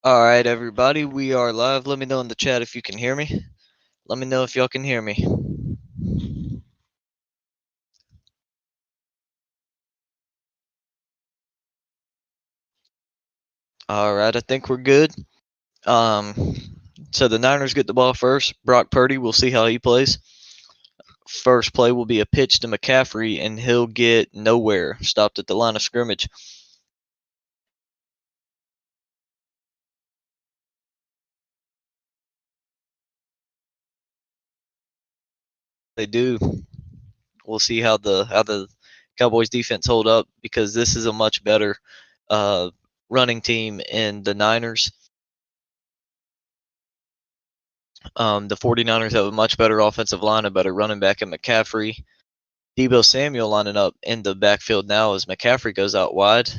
All right, everybody, we are live. Let me know in the chat if you can hear me. Let me know if y'all can hear me. All right, I think we're good. So the Niners get the ball first. Brock Purdy, we'll see how he plays. First play will be a pitch to McCaffrey, and he'll get nowhere. Stopped at the line of scrimmage. They do. We'll see how the Cowboys defense hold up because this is a much better running team in the Niners. The 49ers have a much better offensive line, a better running back in McCaffrey. Deebo Samuel lining up in the backfield now as McCaffrey goes out wide.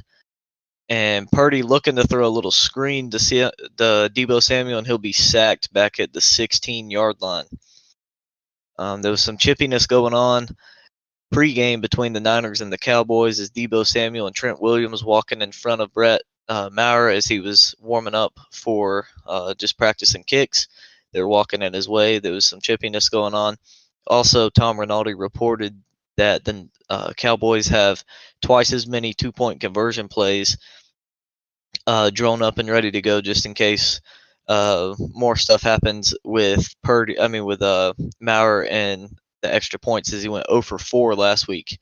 And Purdy looking to throw a little screen to see the Deebo Samuel, and he'll be sacked back at the 16-yard line. There was some chippiness going on pregame between the Niners and the Cowboys as Deebo Samuel and Trent Williams walking in front of Brett Maher as he was warming up for just practicing kicks. They were walking in his way. There was some chippiness going on. Also, Tom Rinaldi reported that the Cowboys have twice as many two-point conversion plays drawn up and ready to go just in case more stuff happens with Purdy. I mean, with Maher and the extra points, as he went 0 for 4 last week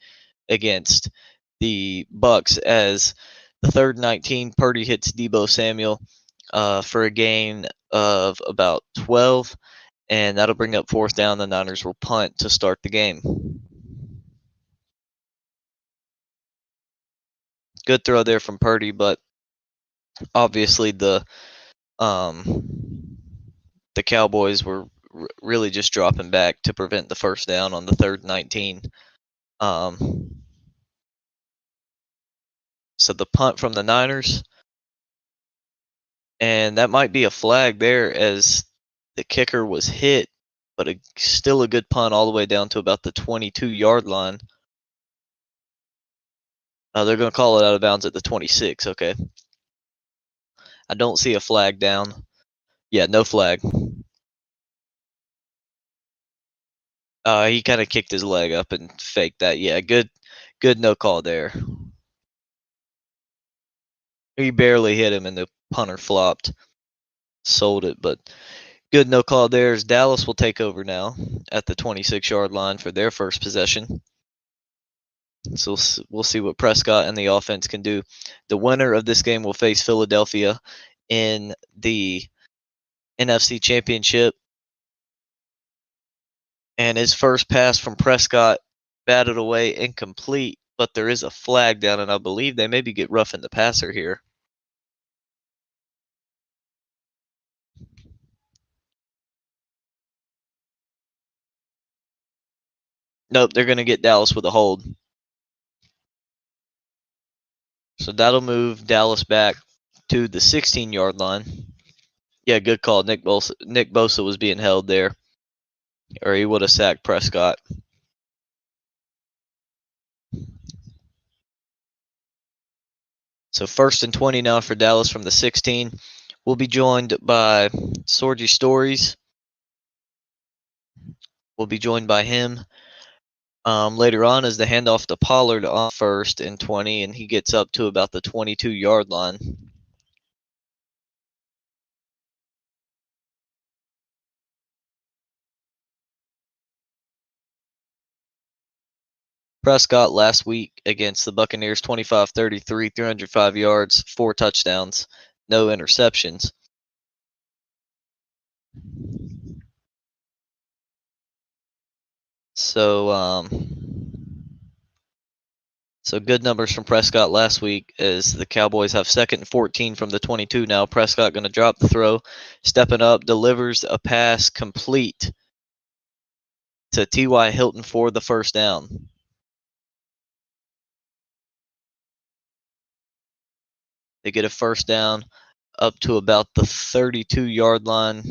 against the Bucks. As the 3rd and 19, Purdy hits Deebo Samuel for a gain of about 12, and that'll bring up 4th down. The Niners will punt to start the game. Good throw there from Purdy, but obviously the Cowboys were really just dropping back to prevent the 1st down on the 3rd and 19. So the punt from the Niners, and that might be a flag there as the kicker was hit, but still a good punt all the way down to about the 22-yard line. They're going to call it out of bounds at the 26. Okay. I don't see a flag down. Yeah, no flag. He kind of kicked his leg up and faked that. Yeah, good no call there. He barely hit him and the punter flopped. Sold it, but good no call there as Dallas will take over now at the 26-yard line for their first possession. So we'll see what Prescott and the offense can do. The winner of this game will face Philadelphia in the NFC Championship. And his first pass from Prescott batted away incomplete, but there is a flag down, and I believe they maybe get roughing the passer here. Nope, they're going to get Dallas with a hold. So that'll move Dallas back to the 16-yard line. Yeah, good call. Nick Bosa was being held there, or he would have sacked Prescott. So 1st and 20 now for Dallas from the 16. We'll be joined by Sorgy Stories. We'll be joined by him later on as the handoff to Pollard on 1st and 20, and he gets up to about the 22-yard line. Prescott last week against the Buccaneers, 25-33, 305 yards, 4 touchdowns, no interceptions. So good numbers from Prescott last week as the Cowboys have 2nd and 14 from the 22 now. Prescott going to drop the throw, stepping up, delivers a pass complete to T.Y. Hilton for the 1st down. They get a 1st down up to about the 32-yard line.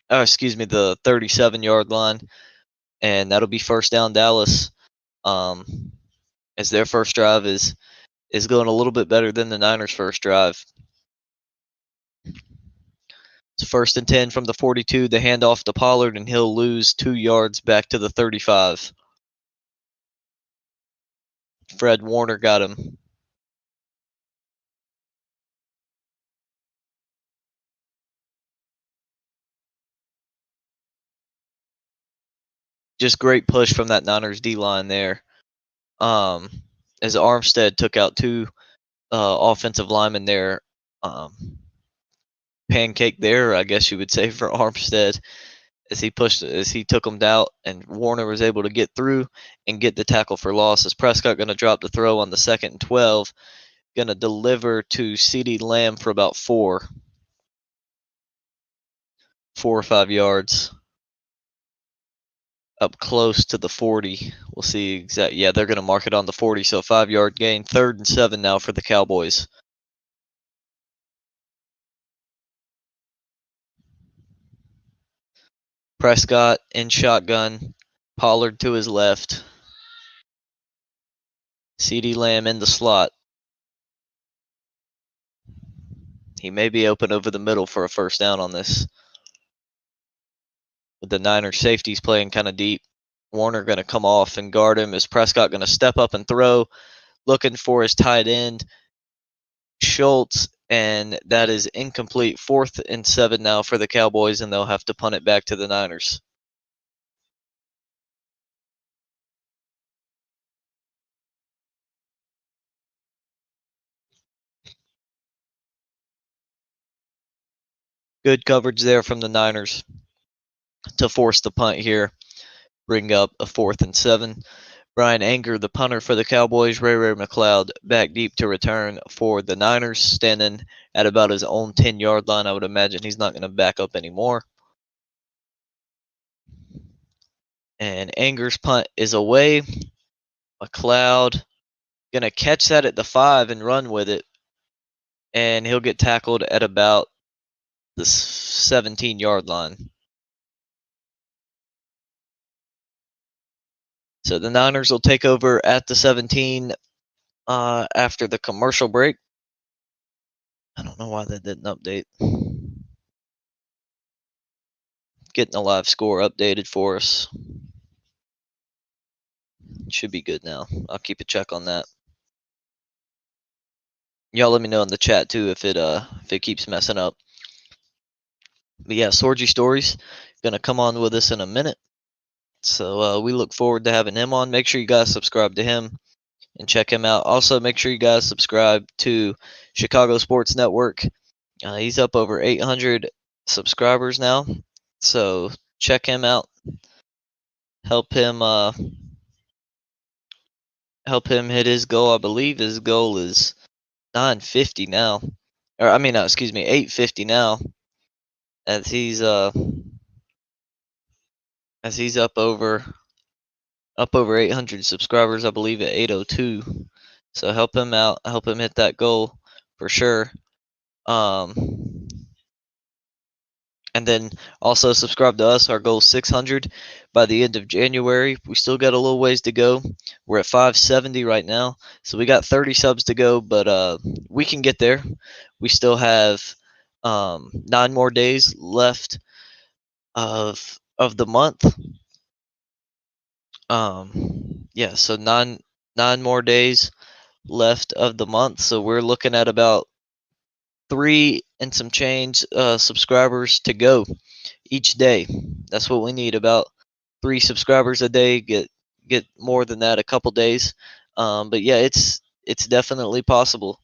Oh, excuse me, the 37-yard line. And that'll be 1st down Dallas. As their first drive is going a little bit better than the Niners' first drive. It's 1st and 10 from the 42. The handoff to Pollard, and he'll lose 2 yards back to the 35. Fred Warner got him. Just great push from that Niners D-line there. As Armstead took out 2 offensive linemen there. Pancake there, I guess you would say, for Armstead as he took him out, and Warner was able to get through and get the tackle for loss. As Prescott going to drop the throw on the 2nd and 12, going to deliver to CeeDee Lamb for about 4 or 5 yards. Up close to the 40. We'll see exact. Yeah, they're going to mark it on the 40, so 5-yard gain. 3rd and 7 now for the Cowboys. Prescott in shotgun. Pollard to his left. CeeDee Lamb in the slot. He may be open over the middle for a first down on this. With the Niners safeties playing kind of deep. Warner going to come off and guard him. Is Prescott going to step up and throw? Looking for his tight end, Schultz, and that is incomplete. 4th and 7 now for the Cowboys, and they'll have to punt it back to the Niners. Good coverage there from the Niners to force the punt here. Bring up a 4th and 7. Brian Anger, the punter for the Cowboys. Ray McLeod back deep to return for the Niners, standing at about his own 10-yard line. I would imagine he's not going to back up anymore. And Anger's punt is away. McLeod going to catch that at the 5 and run with it. And he'll get tackled at about the 17-yard line. So the Niners will take over at the 17 after the commercial break. I don't know why that didn't update. Getting a live score updated for us. Should be good now. I'll keep a check on that. Y'all let me know in the chat too if it keeps messing up. But yeah, Sorgy Stories gonna come on with us in a minute. So we look forward to having him on. Make sure you guys subscribe to him and check him out. Also, make sure you guys subscribe to Chicago Sports Network. He's up over 800 subscribers now. So check him out. Help him hit his goal. I believe his goal is 950 now. Or I mean, excuse me, 850 now. As he's up over 800 subscribers, I believe, at 802. So help him out. Help him hit that goal for sure. And then also subscribe to us. Our goal is 600 by the end of January. We still got a little ways to go. We're at 570 right now. So we got 30 subs to go, but we can get there. We still have 9 more days left of the month. Yeah, so nine more days left of the month. So we're looking at about 3 and some change subscribers to go each day. That's what we need, about 3 subscribers a day. Get more than that a couple days. But yeah, it's definitely possible.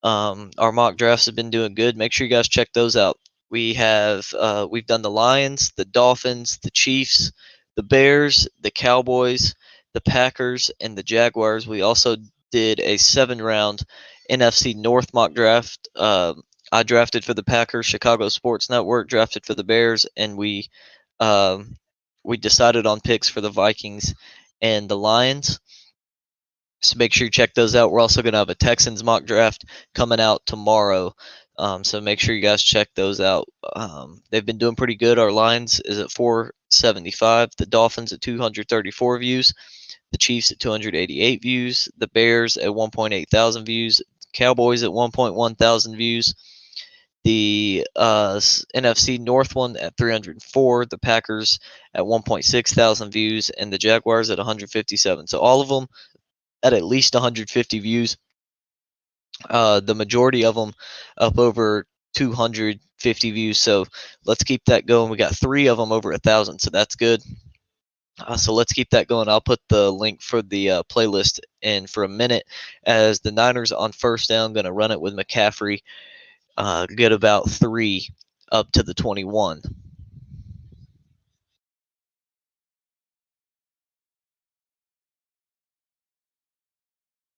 Our mock drafts have been doing good. Make sure you guys check those out. We've done the Lions, the Dolphins, the Chiefs, the Bears, the Cowboys, the Packers, and the Jaguars. We also did a 7-round NFC North mock draft. I drafted for the Packers. Chicago Sports Network drafted for the Bears, and we decided on picks for the Vikings and the Lions. So make sure you check those out. We're also going to have a Texans mock draft coming out tomorrow. So make sure you guys check those out. They've been doing pretty good. Our Lions is at 475. The Dolphins at 234 views. The Chiefs at 288 views. The Bears at 1.8 thousand views. Cowboys at 1.1 thousand views. The NFC North one at 304, the Packers at 1.6 thousand views, and the Jaguars at 157. So all of them at least 150 views. The majority of them up over 250 views. So let's keep that going. We got 3 of them over 1,000, so that's good. So let's keep that going. I'll put the link for the playlist in for a minute as the Niners on first down going to run it with McCaffrey. Get about 3 up to the 21.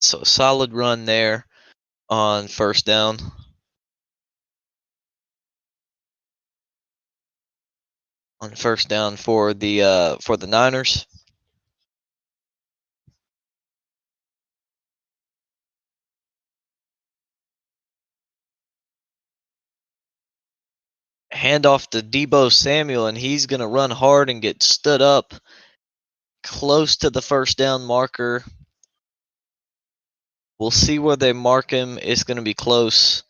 So a solid run there on first down. On first down for the Niners. Handoff to Deebo Samuel, and he's going to run hard and get stood up close to the first down marker. We'll see where they mark him. It's going to be close.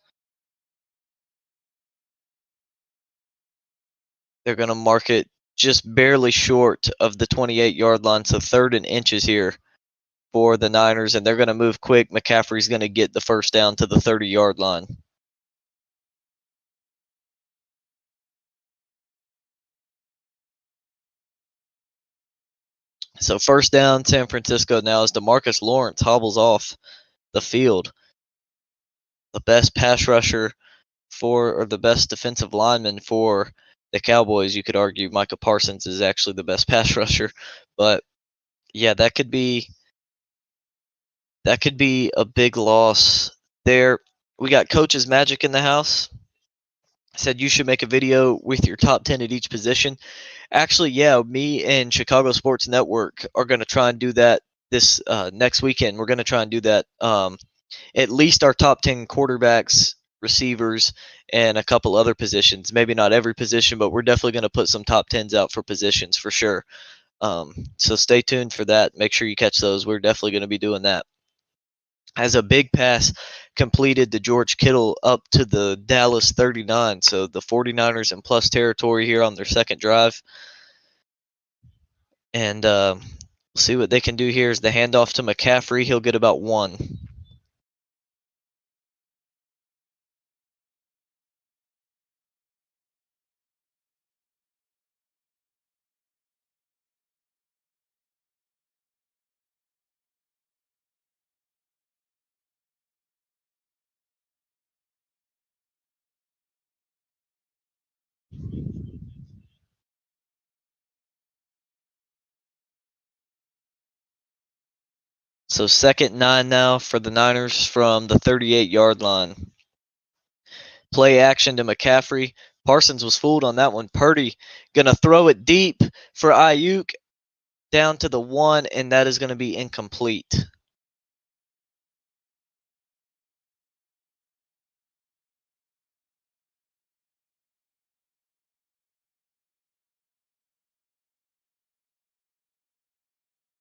They're going to mark it just barely short of the 28-yard line, so 3rd and inches here for the Niners, and they're going to move quick. McCaffrey's going to get the first down to the 30-yard line. So first down, San Francisco now as DeMarcus Lawrence hobbles off the field. The best pass rusher or the best defensive lineman for the Cowboys. You could argue Micah Parsons is actually the best pass rusher, but yeah, that could be a big loss there. We got Coach's Magic in the house. Said you should make a video with your top 10 at each position. Actually, yeah, me and Chicago Sports Network are going to try and do that this next weekend. We're going to try and do that. At least our top 10 quarterbacks, receivers, and a couple other positions. Maybe not every position, but we're definitely going to put some top 10s out for positions for sure. So stay tuned for that. Make sure you catch those. We're definitely going to be doing that. As a big pass completed to George Kittle up to the Dallas 39. So the 49ers in plus territory here on their second drive. And we'll see what they can do here. Is the handoff to McCaffrey. He'll get about 1. So 2nd and 9 now for the Niners from the 38-yard line. Play action to McCaffrey. Parsons was fooled on that one. Purdy going to throw it deep for Ayuk down to the 1, and that is going to be incomplete.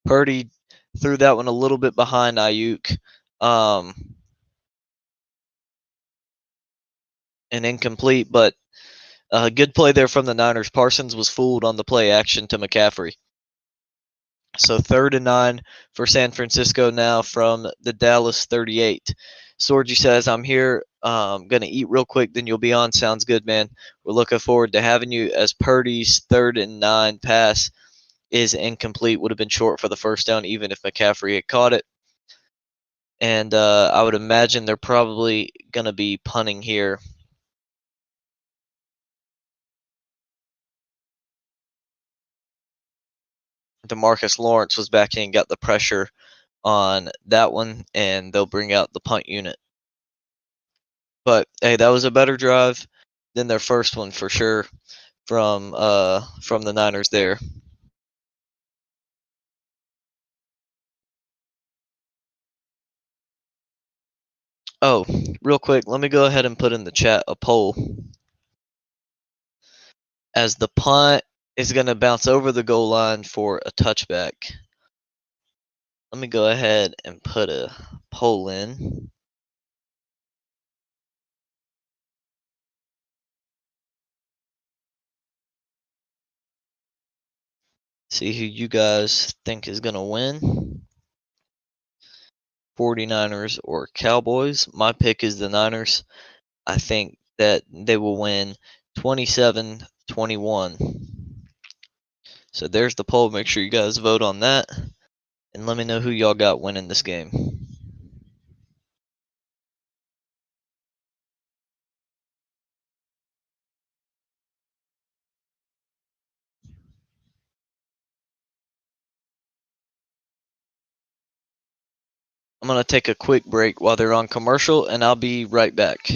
Purdy threw that one a little bit behind Ayuk. And incomplete, but good play there from the Niners. Parsons was fooled on the play action to McCaffrey. So 3rd and 9 for San Francisco now from the Dallas 38. Sorgi says, I'm here. Going to eat real quick, then you'll be on. Sounds good, man. We're looking forward to having you as Purdy's 3rd and 9 pass is incomplete. Would have been short for the first down, even if McCaffrey had caught it. And I would imagine they're probably going to be punting here. DeMarcus Lawrence was back in, got the pressure on that one, and they'll bring out the punt unit. But hey, that was a better drive than their first one for sure from the Niners there. Oh, real quick, let me go ahead and put in the chat a poll. As the punt is going to bounce over the goal line for a touchback. Let me go ahead and put a poll in. See who you guys think is going to win. 49ers or Cowboys. My pick is the Niners. I think that they will win 27-21. So there's the poll. Make sure you guys vote on that. And let me know who y'all got winning this game. I'm going to take a quick break while they're on commercial, and I'll be right back.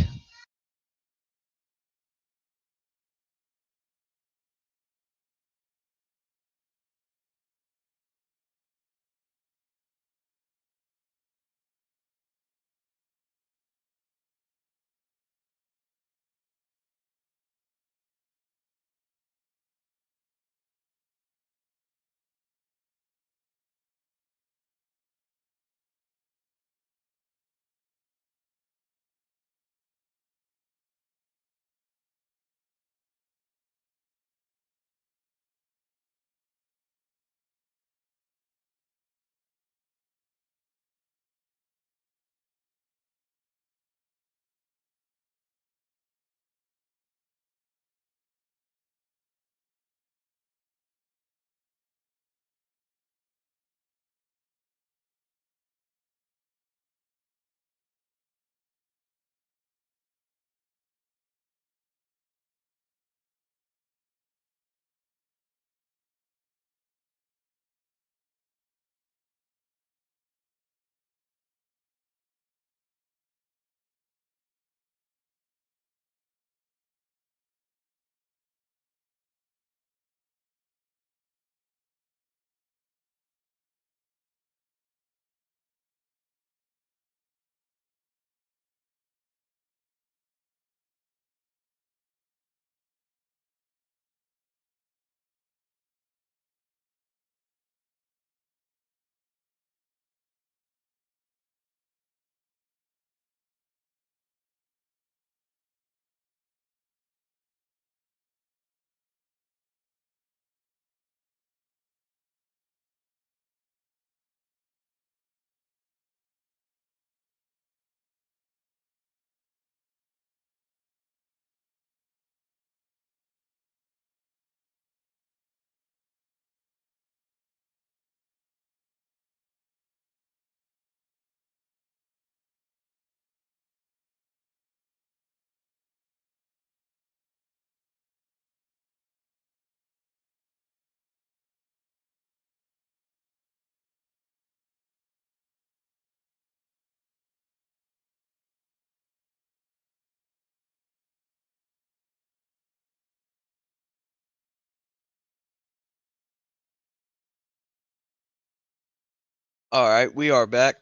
All right, we are back.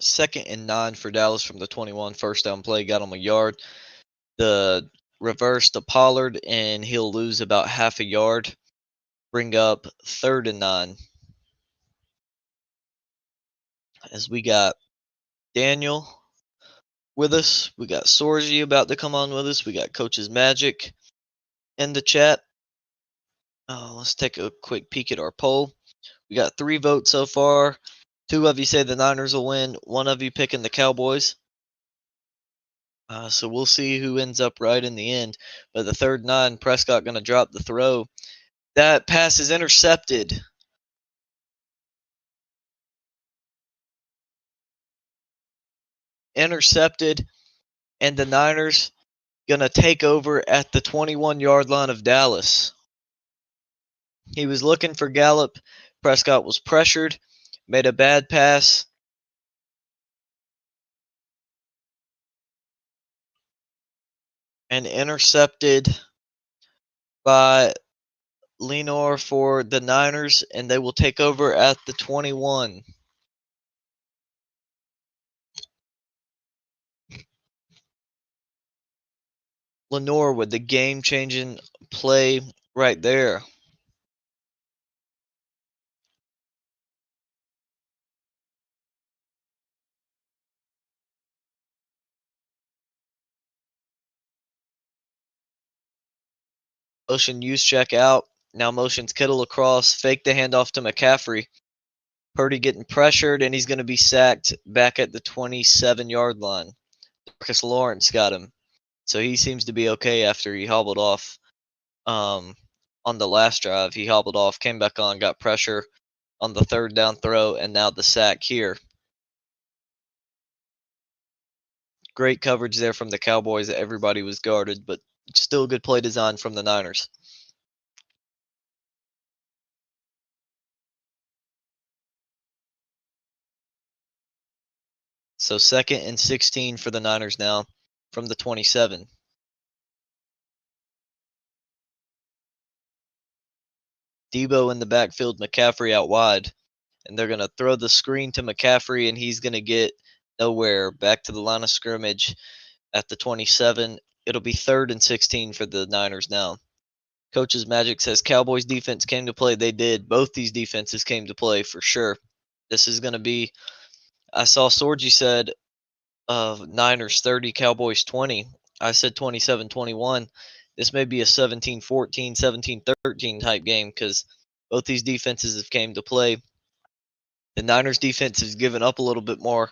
2nd and 9 for Dallas from the 21. First down play, got him a yard. The reverse to Pollard, and he'll lose about half a yard. Bring up 3rd and 9. As we got Daniel with us. We got Sorgi about to come on with us. We got Coach's Magic in the chat. Let's take a quick peek at our poll. We got 3 votes so far. 2 of you say the Niners will win. 1 of you picking the Cowboys. So we'll see who ends up right in the end. But the 3rd 9, Prescott going to drop the throw. That pass is intercepted. Intercepted. And the Niners going to take over at the 21-yard line of Dallas. He was looking for Gallup. Prescott was pressured. Made a bad pass. And intercepted by Lenore for the Niners, and they will take over at the 21. Lenore with the game-changing play right there. Motion use check out. Now motions Kittle across, fake the handoff to McCaffrey. Purdy getting pressured, and he's going to be sacked back at the 27-yard line. Marcus Lawrence got him. So he seems to be okay after he hobbled off on the last drive. He hobbled off, came back on, got pressure on the third down throw, and now the sack here. Great coverage there from the Cowboys. Everybody was guarded, but still good play design from the Niners. So 2nd and 16 for the Niners now from the 27. Debo in the backfield, McCaffrey out wide. And they're going to throw the screen to McCaffrey, and he's going to get nowhere. Back to the line of scrimmage at the 27. It'll be 3rd and 16 for the Niners now. Coach's Magic says Cowboys defense came to play. They did. Both these defenses came to play for sure. This is going to be, I saw Sorgi said Niners 30, Cowboys 20. I said 27-21. This may be a 17-14, 17-13 type game because both these defenses have came to play. The Niners defense has given up a little bit more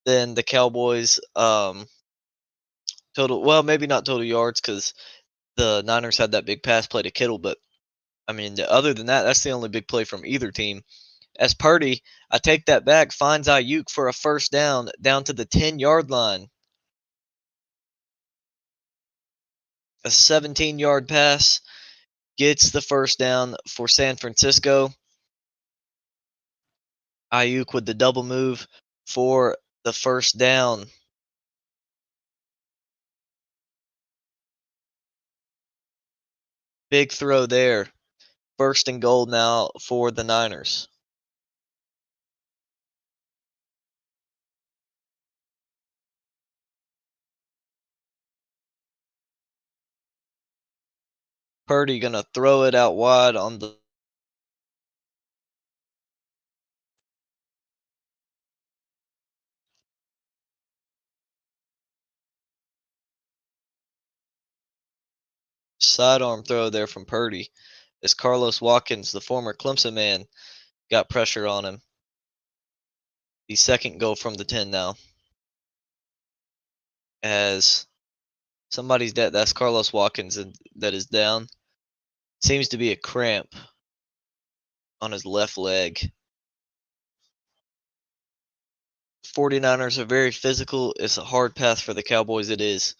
than the Cowboys total. Well, maybe not total yards because the Niners had that big pass play to Kittle, but I mean, other than that, that's the only big play from either team. As Purdy, I take that back, finds Ayuk for a first down to the 10-yard line. A 17-yard pass gets the first down for San Francisco. Ayuk with the double move for the first down. Big throw there. 1st and goal now for the Niners. Purdy going to throw it out wide on the sidearm throw there from Purdy as Carlos Watkins, the former Clemson man, got pressure on him. The 2nd goal from the 10 now. As somebody's dead, that's Carlos Watkins that is down. Seems to be a cramp on his left leg. 49ers are very physical. It's a hard path for the Cowboys. It is,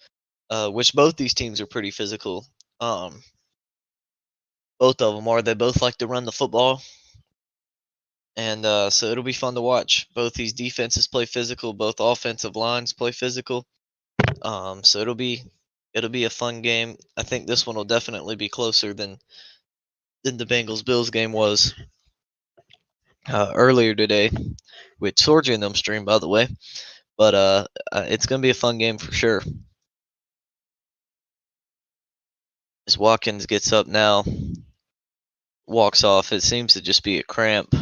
which both these teams are pretty physical. Both of them are. They both like to run the football. And so it'll be fun to watch. Both these defenses play physical. Both offensive lines play physical. So it'll be a fun game. I think this one will definitely be closer than the Bengals Bills game was earlier today, which Sorgi and them stream, by the way. But it's gonna be a fun game for sure. As Watkins gets up now, walks off. It seems to just be a cramp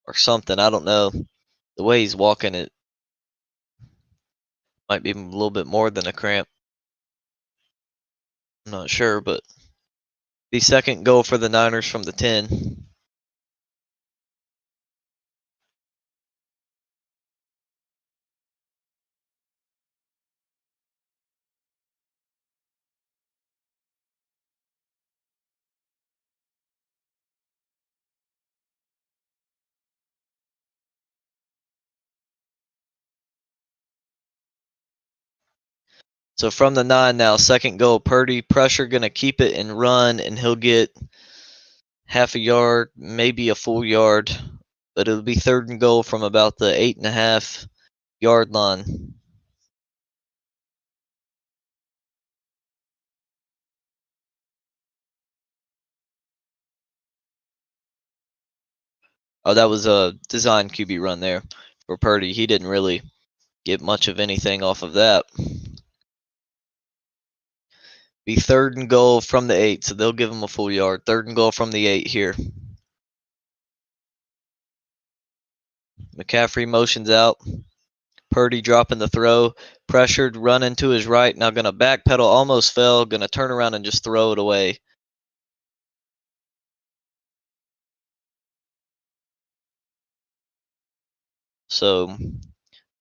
or something. I don't know. The way he's walking, it might be a little bit more than a cramp. I'm not sure, but the 2nd goal for the Niners from the 10. So from the 9 now, 2nd goal, Purdy, pressure, going to keep it and run, and he'll get half a yard, maybe a full yard, but it'll be 3rd and goal from about the 8.5-yard line. Oh, that was a design QB run there for Purdy. He didn't really get much of anything off of that. Be 3rd and goal from the 8, so they'll give him a full yard. 3rd and goal from the 8 here. McCaffrey motions out. Purdy dropping the throw. Pressured, running to his right. Now going to backpedal, almost fell. Going to turn around and just throw it away. So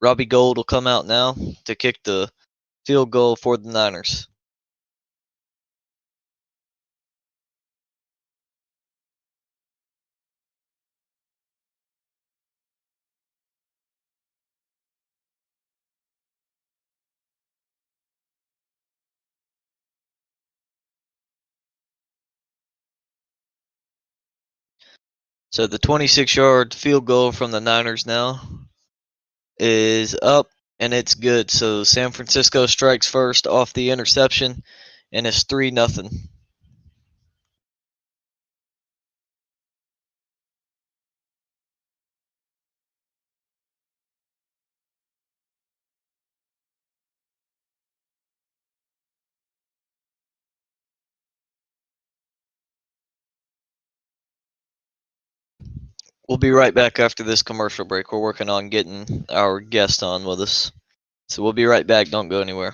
Robbie Gould will come out now to kick the field goal for the Niners. So the 26-yard field goal from the Niners now is up, and it's good. So San Francisco strikes first off the interception, and it's 3-0. We'll be right back after this commercial break. We're working on getting our guest on with us. So we'll be right back. Don't go anywhere.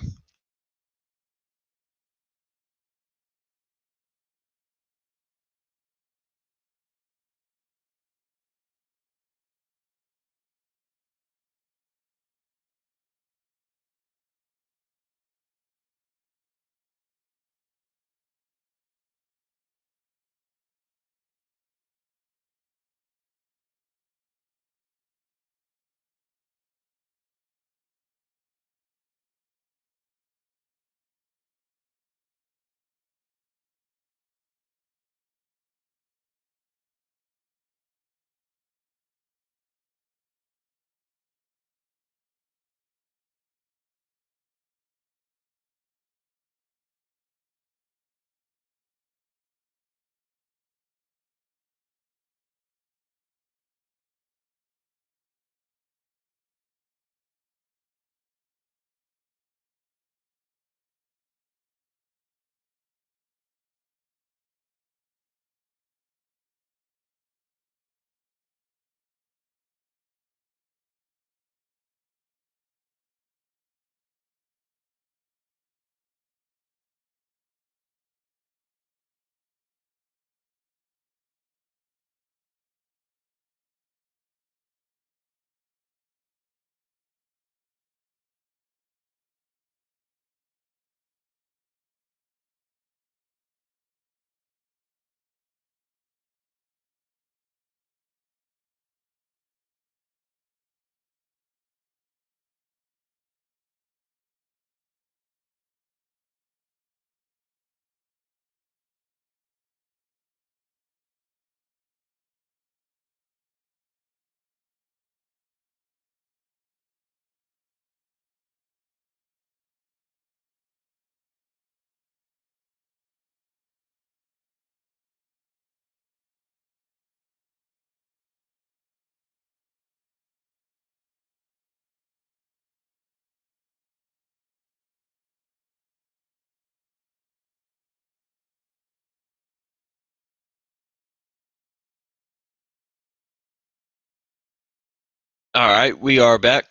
All right, we are back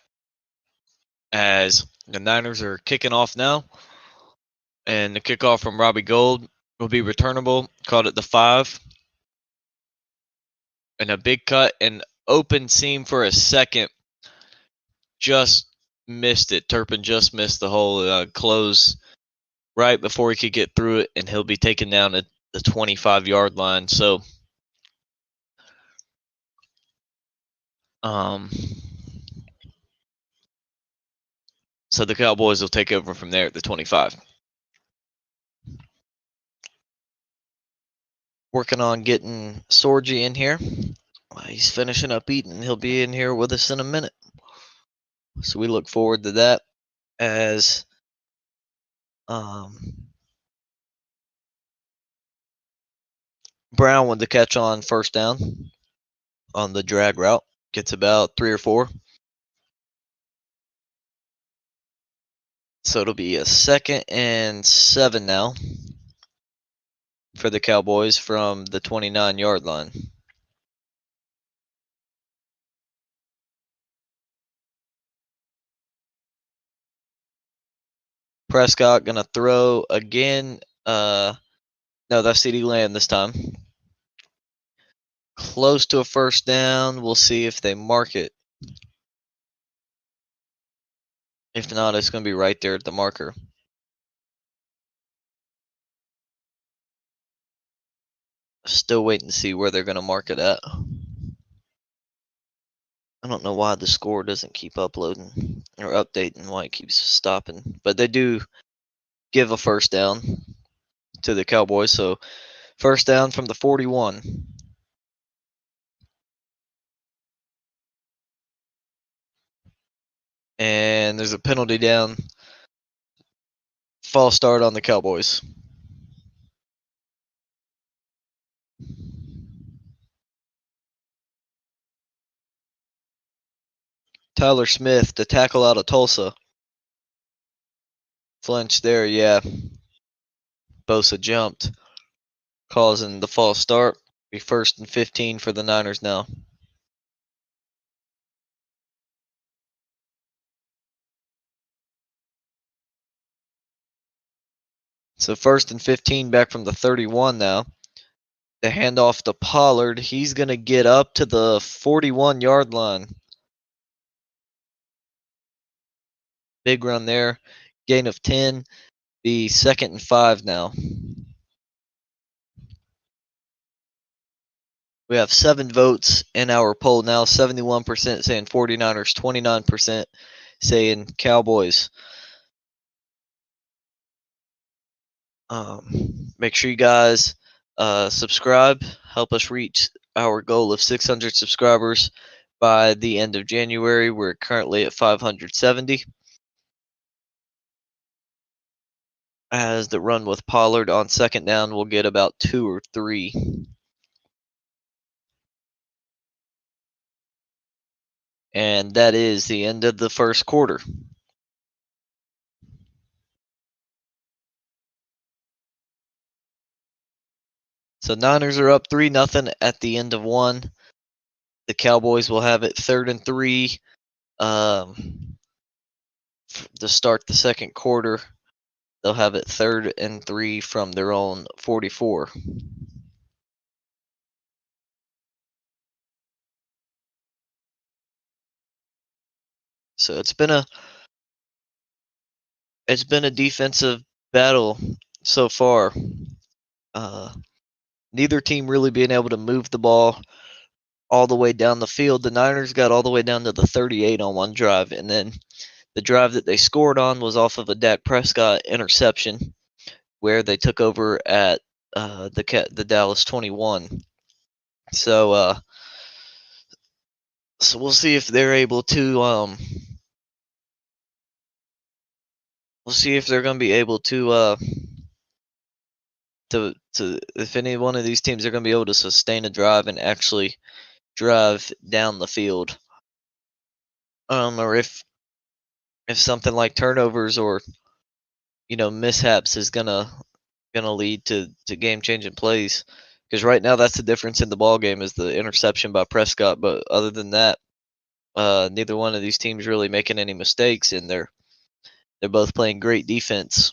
as the Niners are kicking off now, and the kickoff from Robbie Gould will be returnable. Caught at the 5, and a big cut and open seam for a second. Just missed it. Turpin just missed the whole close right before he could get through it, and he'll be taken down at the 25-yard line. So, um, so the Cowboys will take over from there at the 25. Working on getting Sorgi in here. He's finishing up eating. He'll be in here with us in a minute. So we look forward to that as Brown with the catch on first down on the drag route. Gets about 3 or 4. So it'll be a 2nd and 7 now for the Cowboys from the 29-yard line. Prescott gonna throw again. No, that's CeeDee Lamb this time. Close to a first down. We'll see if they mark it. If not, it's going to be right there at the marker. Still waiting to see where they're going to mark it at. I don't know why the score doesn't keep uploading or updating, why it keeps stopping. But they do give a first down to the Cowboys. So first down from the 41. And there's a penalty down. False start on the Cowboys. Tyler Smith, the tackle out of Tulsa. Flinch there, yeah. Bosa jumped, causing the false start. Be 1st and 15 for the Niners now. So 1st and 15 back from the 31 now. The handoff to Pollard. He's going to get up to the 41-yard line. Big run there. Gain of 10. Be 2nd and 5 now. We have 7 votes in our poll now. 71% saying 49ers, 29% saying Cowboys. Make sure you guys subscribe. Help us reach our goal of 600 subscribers by the end of January. We're currently at 570. As the run with Pollard on 2nd down, we'll get about 2 or 3. And that is the end of the first quarter. So Niners are up 3-0 at the end of one. The Cowboys will have it 3rd and 3 to start the second quarter. They'll have it 3rd and 3 from their own 44. So it's been a defensive battle so far. Neither team really being able to move the ball all the way down the field. The Niners got all the way down to the 38 on one drive, and then the drive that they scored on was off of a Dak Prescott interception, where they took over at the Dallas 21. So we'll see if they're able to. We'll see if they're going to be able to if any one of these teams are going to be able to sustain a drive and actually drive down the field, or if something like turnovers or mishaps is gonna lead to game changing plays. Because right now that's the difference in the ball game is the interception by Prescott. But other than that, neither one of these teams really making any mistakes, and they're both playing great defense.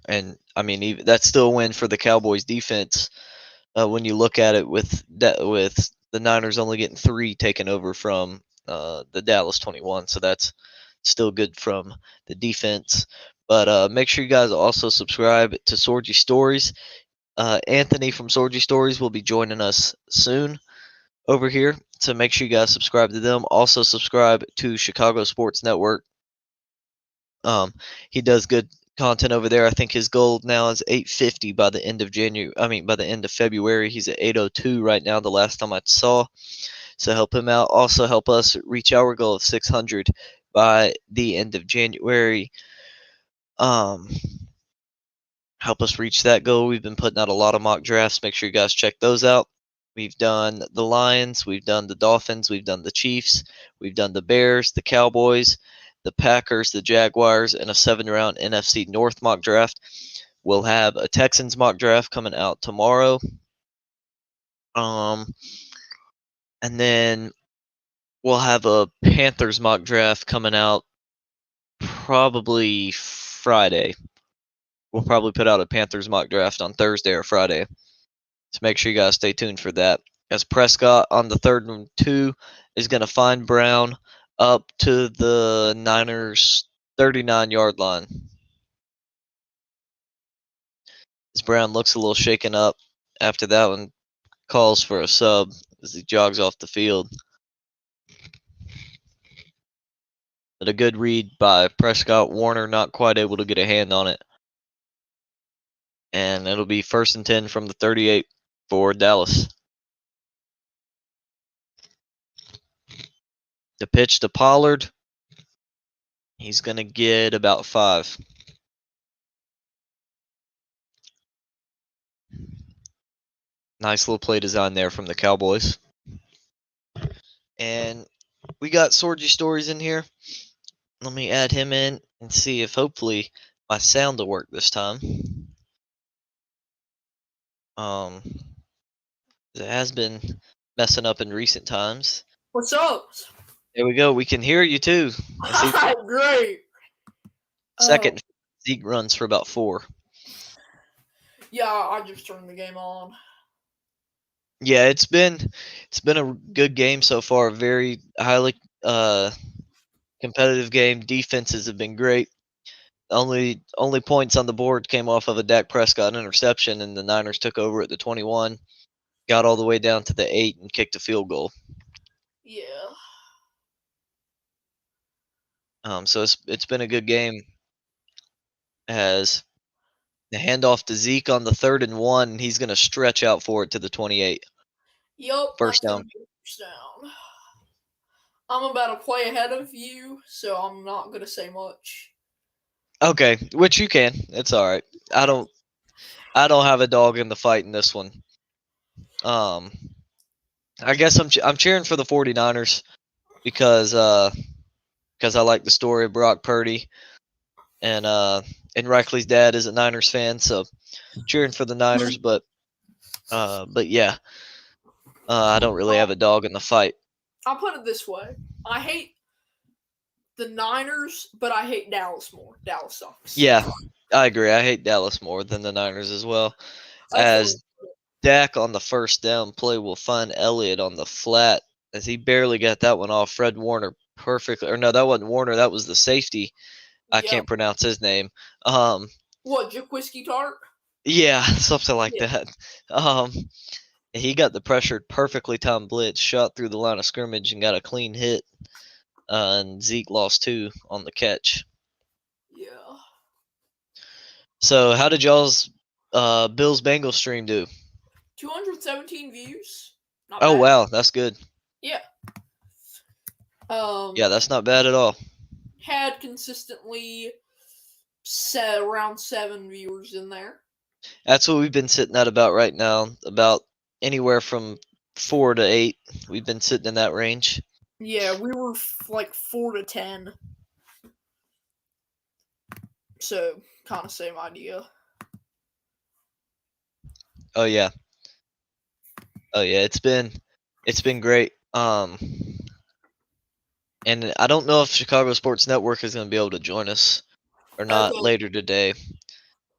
And I mean, even, that's still a win for the Cowboys defense when you look at it with the Niners only getting 3 taken over from the Dallas 21. So that's still good from the defense. But make sure you guys also subscribe to Sorgy Stories. Anthony from Sorgy Stories will be joining us soon over here. So make sure you guys subscribe to them. Also subscribe to Chicago Sports Network. He does good content over there. I think his goal now is 850 by the end of January. I mean, by the end of February. He's at 802 right now, the last time I saw. So help him out. Also help us reach our goal of 600 by the end of January. Help us reach that goal. We've been putting out a lot of mock drafts. Make sure you guys check those out. We've done the Lions, we've done the Dolphins, we've done the Chiefs, we've done the Bears, the Cowboys, the Packers, the Jaguars, and a 7-round NFC North mock draft. We'll have a Texans mock draft coming out tomorrow. And then we'll have a Panthers mock draft coming out probably Friday. We'll probably put out a Panthers mock draft on Thursday or Friday. So make sure you guys stay tuned for that. As Prescott on the 3rd and 2 is going to find Brown. up to the Niners' 39-yard line. As Brown looks a little shaken up after that one, calls for a sub as he jogs off the field. But a good read by Prescott. Warner not quite able to get a hand on it. And it'll be 1st and 10 from the 38 for Dallas. The pitch to Pollard. He's going to get about 5. Nice little play design there from the Cowboys. And we got Sorgy Stories in here. Let me add him in and see if hopefully my sound will work this time. It has been messing up in recent times. What's up? There we go. We can hear you too. Great. Second, Zeke runs for about 4. Yeah, I just turned the game on. Yeah, it's been a good game so far. Very highly competitive game. Defenses have been great. Only points on the board came off of a Dak Prescott interception, and the Niners took over at the 21, got all the way down to the 8, and kicked a field goal. Yeah. So it's been a good game. As the handoff to Zeke on the 3rd and 1, he's going to stretch out for it to the 28. Yup. First down. I'm about a play ahead of you, so I'm not going to say much. Okay, which you can. It's all right. I don't have a dog in the fight in this one. I guess I'm cheering for the 49ers because I like the story of Brock Purdy, and Reichley's dad is a Niners fan, so cheering for the Niners. But yeah, I don't really have a dog in the fight. I'll put it this way: I hate the Niners, but I hate Dallas more. Dallas sucks. Yeah, I agree. I hate Dallas more than the Niners as well. As Dak on the first down play will find Elliott on the flat as he barely got that one off. Fred Warner perfectly, or no, that wasn't Warner. That was the safety. I can't pronounce his name. What, Jaquiski Tart? Yeah, something like that. He got the pressured, perfectly timed blitz, shot through the line of scrimmage, and got a clean hit. And Zeke lost 2 on the catch. Yeah. So, how did y'all's Bills Bengals stream do? 217 views. Not bad. Wow, that's good. Yeah. Yeah, that's not bad at all. Had consistently around 7 viewers in there. That's what we've been sitting at about right now. About anywhere from 4 to 8. We've been sitting in that range. Yeah, we were like 4 to 10. So, kind of same idea. Oh yeah. It's been great. And I don't know if Chicago Sports Network is going to be able to join us or not later today.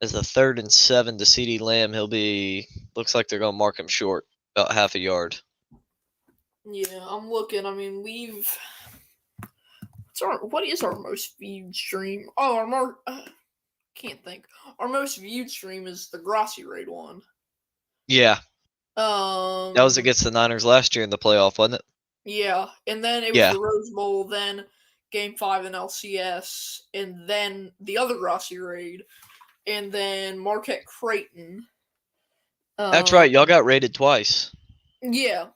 As a 3rd and 7 to CeeDee Lamb, looks like they're going to mark him short, about half a yard. Yeah, I'm looking. I mean, what is our most viewed stream? Oh, can't think. Our most viewed stream is the Grassy Raid one. Yeah. That was against the Niners last year in the playoff, wasn't it? Yeah, and then it was the Rose Bowl, then Game 5 in LCS, and then the other Grassy Raid, and then Marquette Creighton. That's right. Y'all got raided twice. Yeah.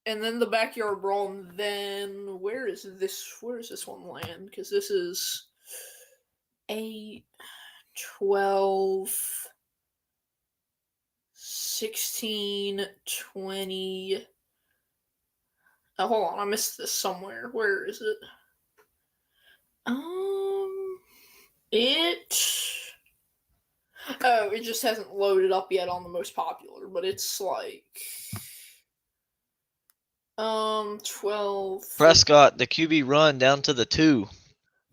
And then the Backyard Brawl, and then where is this one land? Because this is 8, 12, 16, 20. Oh, hold on, I missed this somewhere. Where is it? It just hasn't loaded up yet on the most popular, but it's like 12. Prescott, the QB run down to the 2.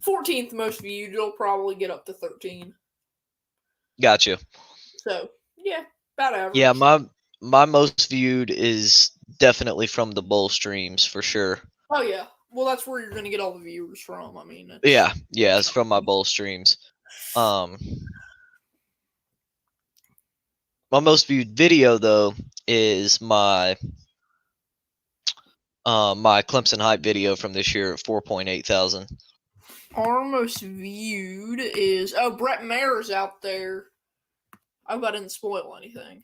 14th most viewed. It'll probably get up to 13. Gotcha. So, yeah, about average. Yeah, my most viewed is definitely from the bowl streams for sure. Oh, yeah. Well, that's where you're going to get all the viewers from. I mean, yeah, it's from my bowl streams. My most viewed video though is my my Clemson hype video from this year at 4.8 thousand. Our most viewed is Brett Maher's out there. I hope I didn't spoil anything.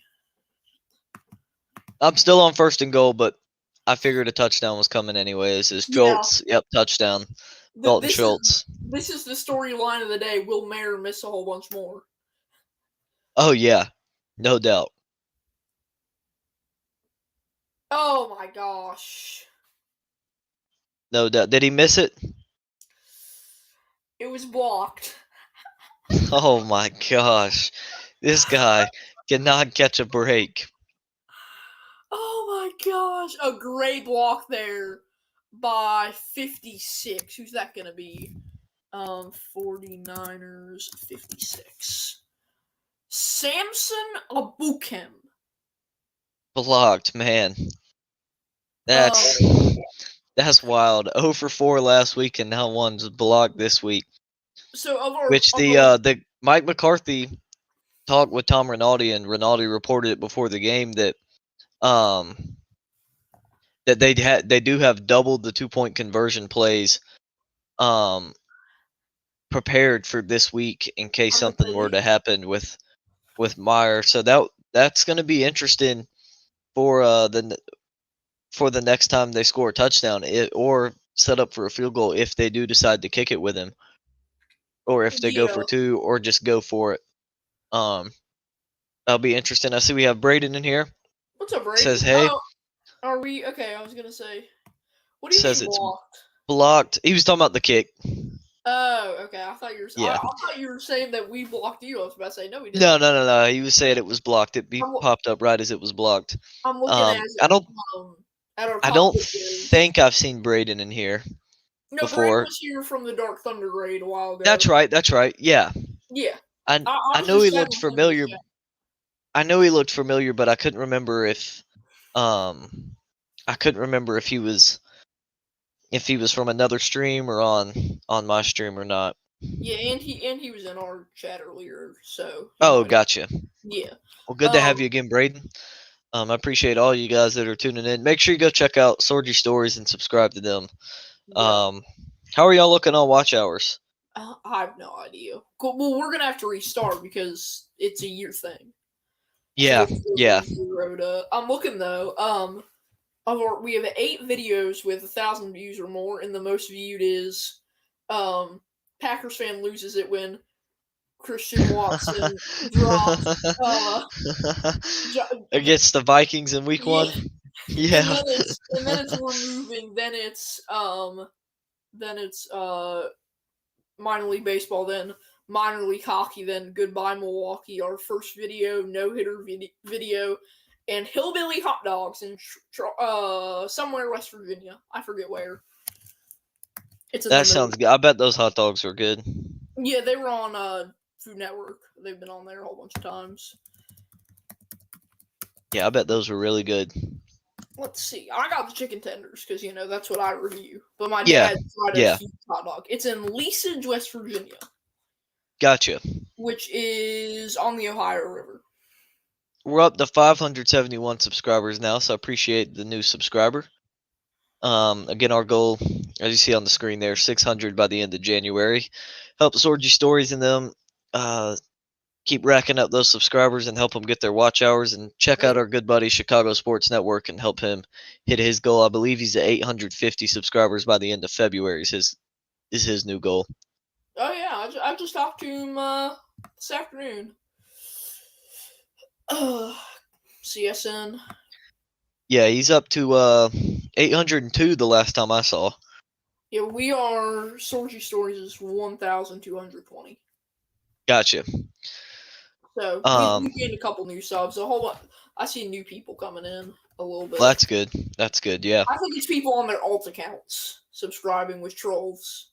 I'm still on 1st and goal, but I figured a touchdown was coming anyways. Is Schultz? Yep, touchdown. Dalton Schultz. This is the storyline of the day. Will Maher miss a whole bunch more? Oh yeah, no doubt. Oh my gosh. No doubt. Did he miss it? It was blocked. Oh my gosh. This guy cannot catch a break. Oh my gosh. A great block there by 56. Who's that going to be? 49ers 56. Samson Abukem. Blocked, man. That's wild. 0 for 4 last week, and now one's blocked this week. So the Mike McCarthy talked with Tom Rinaldi, and Rinaldi reported it before the game that that they do have doubled the 2-point conversion plays prepared for this week in case something were to happen with Meyer. So that's going to be interesting for the next time they score a touchdown or set up for a field goal if they do decide to kick it with him, or if they go for 2 or just go for it. That'll be interesting. I see we have Braden in here. What's up, Braden? Says hey. Are we okay? I was gonna say, what do you mean blocked? Blocked. He was talking about the kick. Oh, okay. I thought you were. Yeah. I thought you were saying that we blocked you. I was about to say no, we didn't. No. He was saying it was blocked. It popped up right as it was blocked. I'm looking at I don't think I've seen Braden in here before. Braden was here from the Dark Thunder raid a while ago. That's right. Yeah. Yeah. I know he looked familiar. I know he looked familiar, but I couldn't remember if he was from another stream or on my stream or not. Yeah, and he was in our chat earlier, so. Oh, gotcha. Yeah. Well, good to have you again, Braden. I appreciate all you guys that are tuning in. Make sure you go check out Sorgy Stories and subscribe to them. Yeah. How are y'all looking on watch hours? I have no idea. Well, we're gonna have to restart because it's a year thing. Yeah, yeah. I'm looking though. We have 8 videos with 1,000 views or more, and the most viewed is Packers fan loses it when Christian Watson drops against the Vikings in week 1. Yeah. And then it's removing. Then it's minor league baseball. Then minor league hockey. Then goodbye Milwaukee. Our first video, no hitter video. And hillbilly hot dogs in somewhere West Virginia. I forget where. That sounds good. I bet those hot dogs are good. Yeah, they were on Food Network. They've been on there a whole bunch of times. Yeah, I bet those were really good. Let's see. I got the chicken tenders because that's what I review. But my dad tried a hot dog. It's in Leasage, West Virginia. Gotcha. Which is on the Ohio River. We're up to 571 subscribers now, so I appreciate the new subscriber. Again, our goal, as you see on the screen there, 600 by the end of January. Help Sorgy Stories and them keep racking up those subscribers and help them get their watch hours. And check out our good buddy Chicago Sports Network and help him hit his goal. I believe he's at 850 subscribers by the end of February is his new goal. Oh yeah, I just talked to him this afternoon. CSN. Yeah, he's up to 802 the last time I saw. Yeah, we are. Sorgy Stories is 1,220. Gotcha. So we gained a couple new subs. A whole lot. I see new people coming in a little bit. Well, that's good. That's good. Yeah. I think it's people on their alt accounts subscribing with trolls.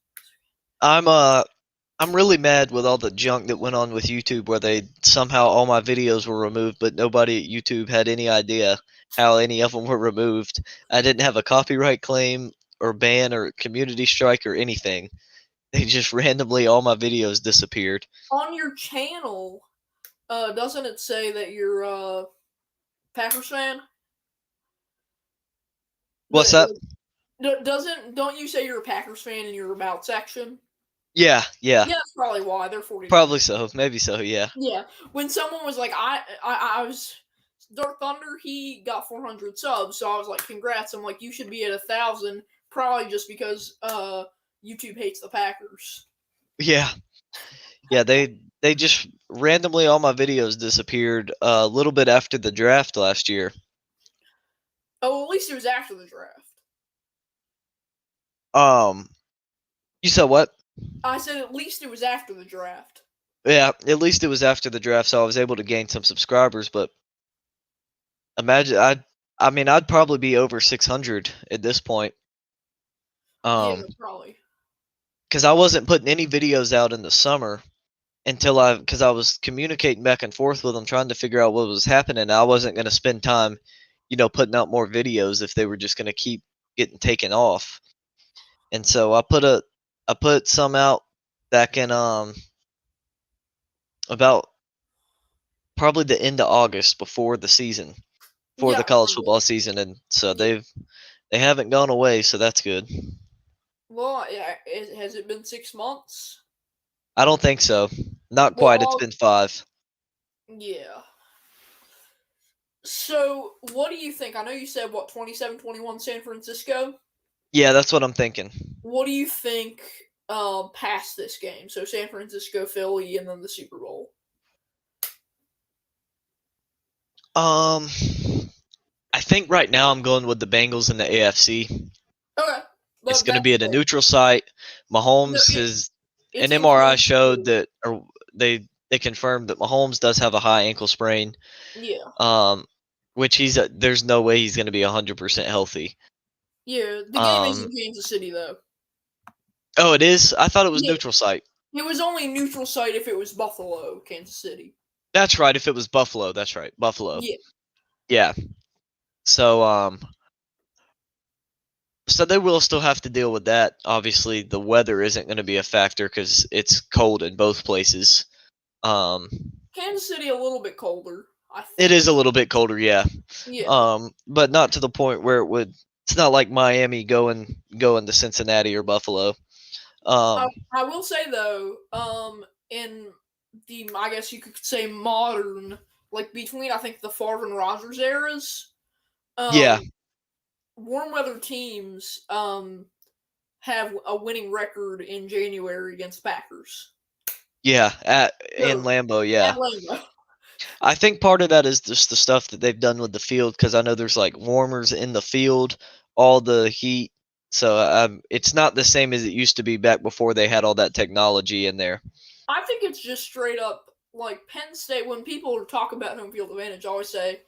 I'm really mad with all the junk that went on with YouTube where they somehow all my videos were removed, but nobody at YouTube had any idea how any of them were removed. I didn't have a copyright claim or ban or community strike or anything. They just randomly all my videos disappeared. On your channel, doesn't it say that you're a Packers fan? What's that? Don't you say you're a Packers fan in your about section? Yeah, yeah. Yeah, that's probably why they're 49. Probably so. Maybe so, yeah. Yeah, when someone was like, I was Dark Thunder, he got 400 subs, so I was like, congrats. I'm like, you should be at 1,000, probably just because YouTube hates the Packers. Yeah. Yeah, they just randomly all my videos disappeared a little bit after the draft last year. Oh, at least it was after the draft. You said what? I said at least it was after the draft. Yeah, at least it was after the draft, so I was able to gain some subscribers, but imagine I'd probably be over 600 at this point. Yeah, probably. Because I wasn't putting any videos out in the summer until because I was communicating back and forth with them, trying to figure out what was happening. I wasn't going to spend time, putting out more videos if they were just going to keep getting taken off. And so I put some out back in about probably the end of August before the season, for the college football season, and so they haven't gone away, so that's good. Well, yeah, has it been 6 months? I don't think so. Not quite. It's been 5. Yeah. So, what do you think? I know you said, 27-21 San Francisco? Yeah, that's what I'm thinking. What do you think past this game? So, San Francisco, Philly, and then the Super Bowl. I think right now I'm going with the Bengals in the AFC. Okay. It's going to be at a neutral site. Mahomes an MRI showed that, or they confirmed that Mahomes does have a high ankle sprain. Yeah. Which there's no way he's going to be 100% healthy. Yeah, the game is in Kansas City though. Oh, it is? I thought it was neutral site. It was only neutral site if it was Buffalo, Kansas City. That's right. If it was Buffalo, that's right. Buffalo. Yeah. Yeah. So so they will still have to deal with that. Obviously, the weather isn't going to be a factor because it's cold in both places. Kansas City a little bit colder. I think. It is a little bit colder, yeah. Yeah. But not to the point where it would. It's not like Miami going to Cincinnati or Buffalo. I will say though, in the I guess you could say modern, like between I think the Favre and Rodgers eras, yeah, warm weather teams have a winning record in January against Packers. Yeah, in Lambeau, yeah. At Lambeau. I think part of that is just the stuff that they've done with the field, because I know there's like warmers in the field, all the heat. So it's not the same as it used to be back before they had all that technology in there. I think it's just straight up like Penn State. When people talk about home field advantage, I always say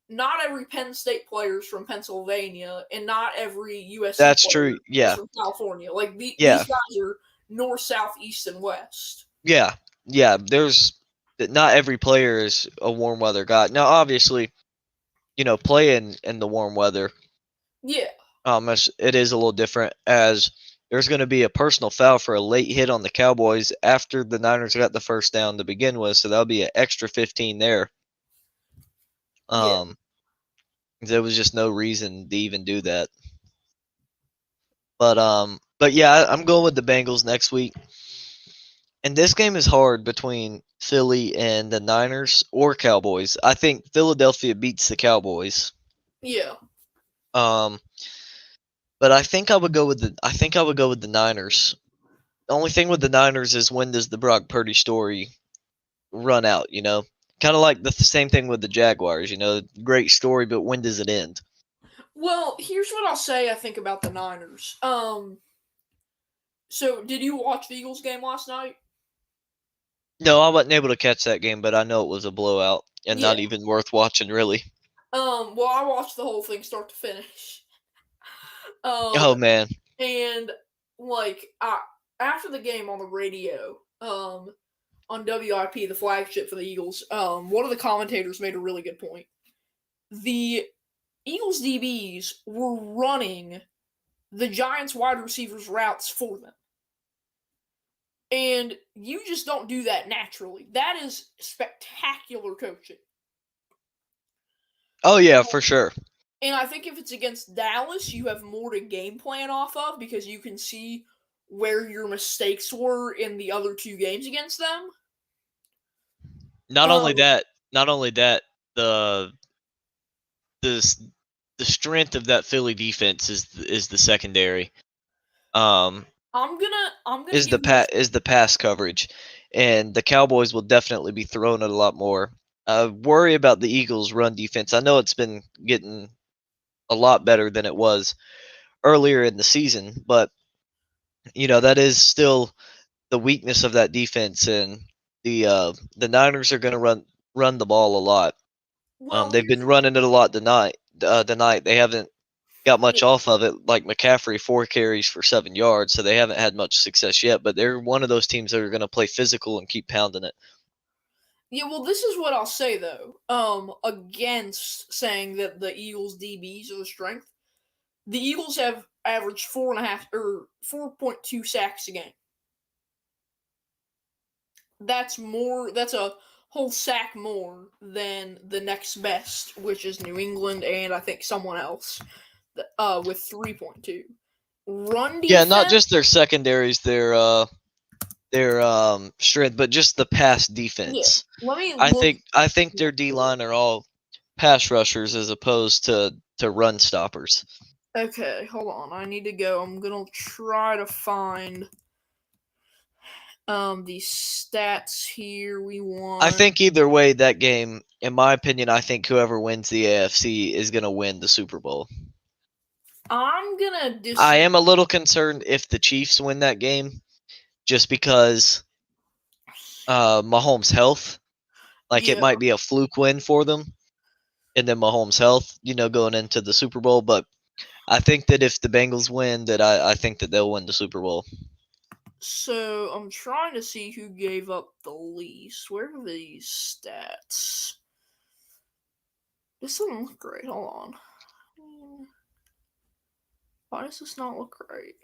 not every Penn State player is from Pennsylvania, and not every USC That's player true. Yeah. is from California. Like these guys are north, south, east, and west. Yeah, yeah. There's not every player is a warm weather guy. Now, obviously, playing in the warm weather. Yeah. It is a little different, as there's going to be a personal foul for a late hit on the Cowboys after the Niners got the first down to begin with, so that'll be an extra 15 there. There was just no reason to even do that. But yeah, I'm going with the Bengals next week. And this game is hard between Philly and the Niners or Cowboys. I think Philadelphia beats the Cowboys. Yeah. But I think I would go with the Niners. The only thing with the Niners is, when does the Brock Purdy story run out, Kind of like the same thing with the Jaguars, great story, but when does it end? Well, here's what I'll say I think about the Niners. So did you watch the Eagles game last night? No, I wasn't able to catch that game, but I know it was a blowout and not even worth watching, really. Well, I watched the whole thing start to finish. Oh man. And after the game on the radio, on WIP, the flagship for the Eagles, one of the commentators made a really good point. The Eagles DBs were running the Giants wide receivers routes for them. And you just don't do that naturally. That is spectacular coaching. Oh yeah, for sure. And I think if it's against Dallas, you have more to game plan off of because you can see where your mistakes were in the other two games against them. Not only that, the strength of that Philly defense is the secondary. I'm gonna Is the pass coverage, and the Cowboys will definitely be throwing it a lot more. Worry about the Eagles' run defense. I know it's been getting a lot better than it was earlier in the season, but that is still the weakness of that defense, and the Niners are going to run the ball a lot. Well, They've been running it a lot tonight. They haven't got much off of it. Like McCaffrey, 4 carries for 7 yards, so they haven't had much success yet. But they're one of those teams that are going to play physical and keep pounding it. Yeah, well, this is what I'll say though. Against saying that the Eagles DBs are the strength, the Eagles have averaged 4.5 or 4.2 sacks a game. That's more. That's a whole sack more than the next best, which is New England and I think someone else, with 3.2. Run defense. Yeah, not just their secondaries, their strength, but just the pass defense. Yeah. Let me I think their D line are all pass rushers as opposed to run stoppers. Okay, hold on. I need to go. I'm gonna try to find these stats here. We want. I think either way, that game, in my opinion, I think whoever wins the AFC is going to win the Super Bowl. I'm gonna disagree. I am a little concerned if the Chiefs win that game, just because Mahomes' health. Like, it might be a fluke win for them, and then Mahomes' health, going into the Super Bowl. But I think that if the Bengals win, that I think that they'll win the Super Bowl. So I'm trying to see who gave up the least. Where are these stats? This doesn't look great. Hold on. Why does this not look right?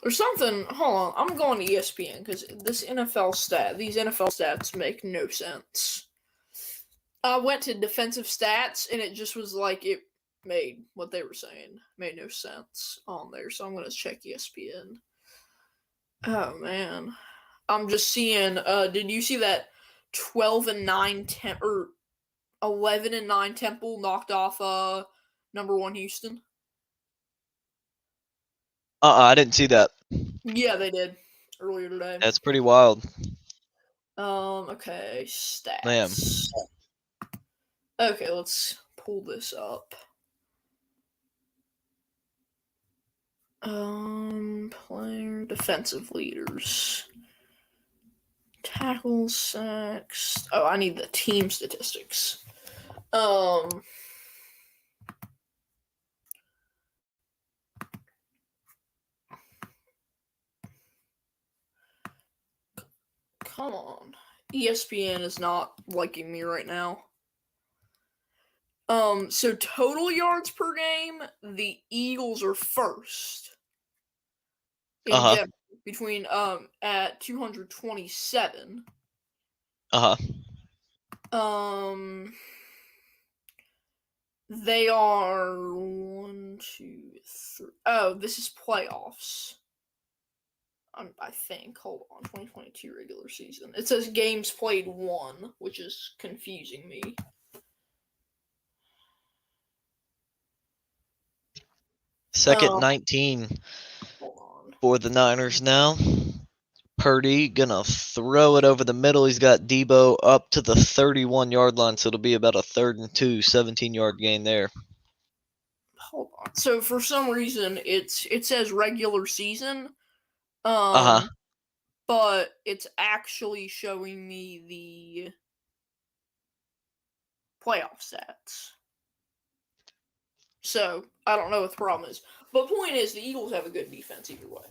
There's something. Hold on. I'm going to ESPN because these NFL stats make no sense. I went to defensive stats and it just was like it made what they were saying made no sense on there. So I'm gonna check ESPN. Oh man, I'm just seeing. Did you see that 12-9 or 11-9 Temple knocked off number 1 Houston? I didn't see that. Yeah, they did earlier today. That's pretty wild. Okay, stats. Man. Okay, let's pull this up. Player defensive leaders. Tackles, sacks. Oh, I need the team statistics. Come on. ESPN is not liking me right now. So total yards per game, the Eagles are first. In general, between at 227. They are 1, 2, 3. Oh, this is playoffs. I think. Hold on. 2022 regular season. It says games played 1, which is confusing me. Second 19 for the Niners now. Purdy gonna throw it over the middle. He's got Debo up to the 31-yard line, so it'll be about a 3rd and 2, 17-yard gain there. Hold on. So for some reason it says regular season. But it's actually showing me the playoff stats. So I don't know what the problem is. But point is, the Eagles have a good defense either way.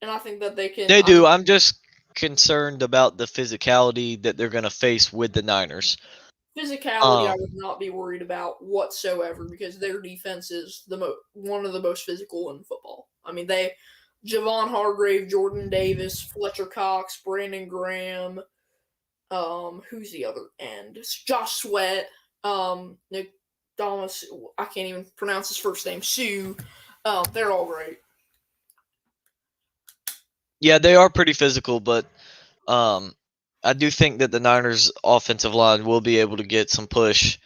And I think that they can. They do. I'm just concerned about the physicality that they're going to face with the Niners. Physicality, I would not be worried about whatsoever because their defense is one of the most physical in football. I mean, Javon Hargrave, Jordan Davis, Fletcher Cox, Brandon Graham. Who's the other end? It's Josh Sweat. Nick Thomas. I can't even pronounce his first name. Sue. They're all great. Yeah, they are pretty physical, but I do think that the Niners' offensive line will be able to get some push,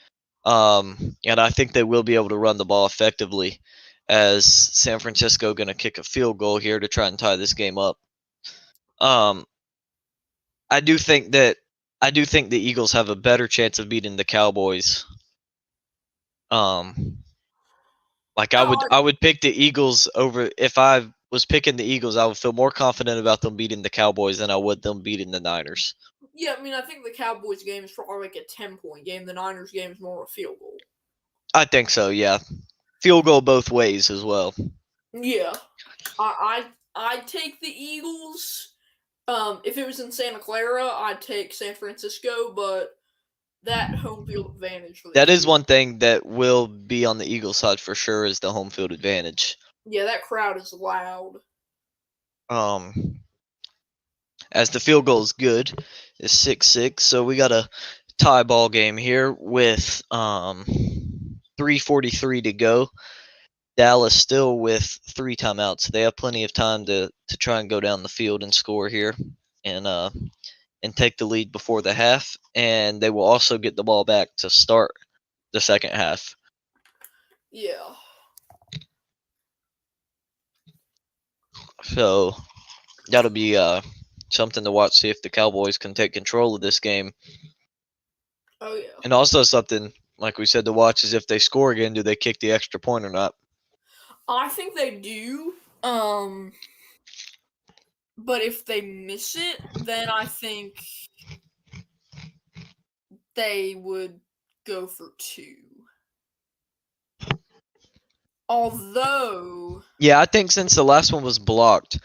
and I think they will be able to run the ball effectively. As San Francisco going to kick a field goal here to try and tie this game up. I do think the Eagles have a better chance of beating the Cowboys. Like I would pick the Eagles over if I was picking the Eagles. I would feel more confident about them beating the Cowboys than I would them beating the Niners. Yeah, I mean, I think the Cowboys game is probably like a 10-point game. The Niners game is more a field goal. I think so. Yeah, field goal both ways as well. Yeah, I'd take the Eagles. If it was in Santa Clara, I'd take San Francisco, but that home field advantage for the That is Eagles. one thing that will be on the Eagles side for sure is the home field advantage. Yeah, that crowd is loud. As the field goal is good, it's 6-6, so we got a tie ball game here with 3:43 to go. Dallas still with 3 timeouts. They have plenty of time to try and go down the field and score here and take the lead before the half, and they will also get the ball back to start the second half. Yeah. So that'll be something to watch, see if the Cowboys can take control of this game. Oh yeah. And also something, like we said, to watch is if they score again, do they kick the extra point or not? I think they do. But if they miss it, then I think they would go for 2. Although, yeah, I think since the last one was blocked,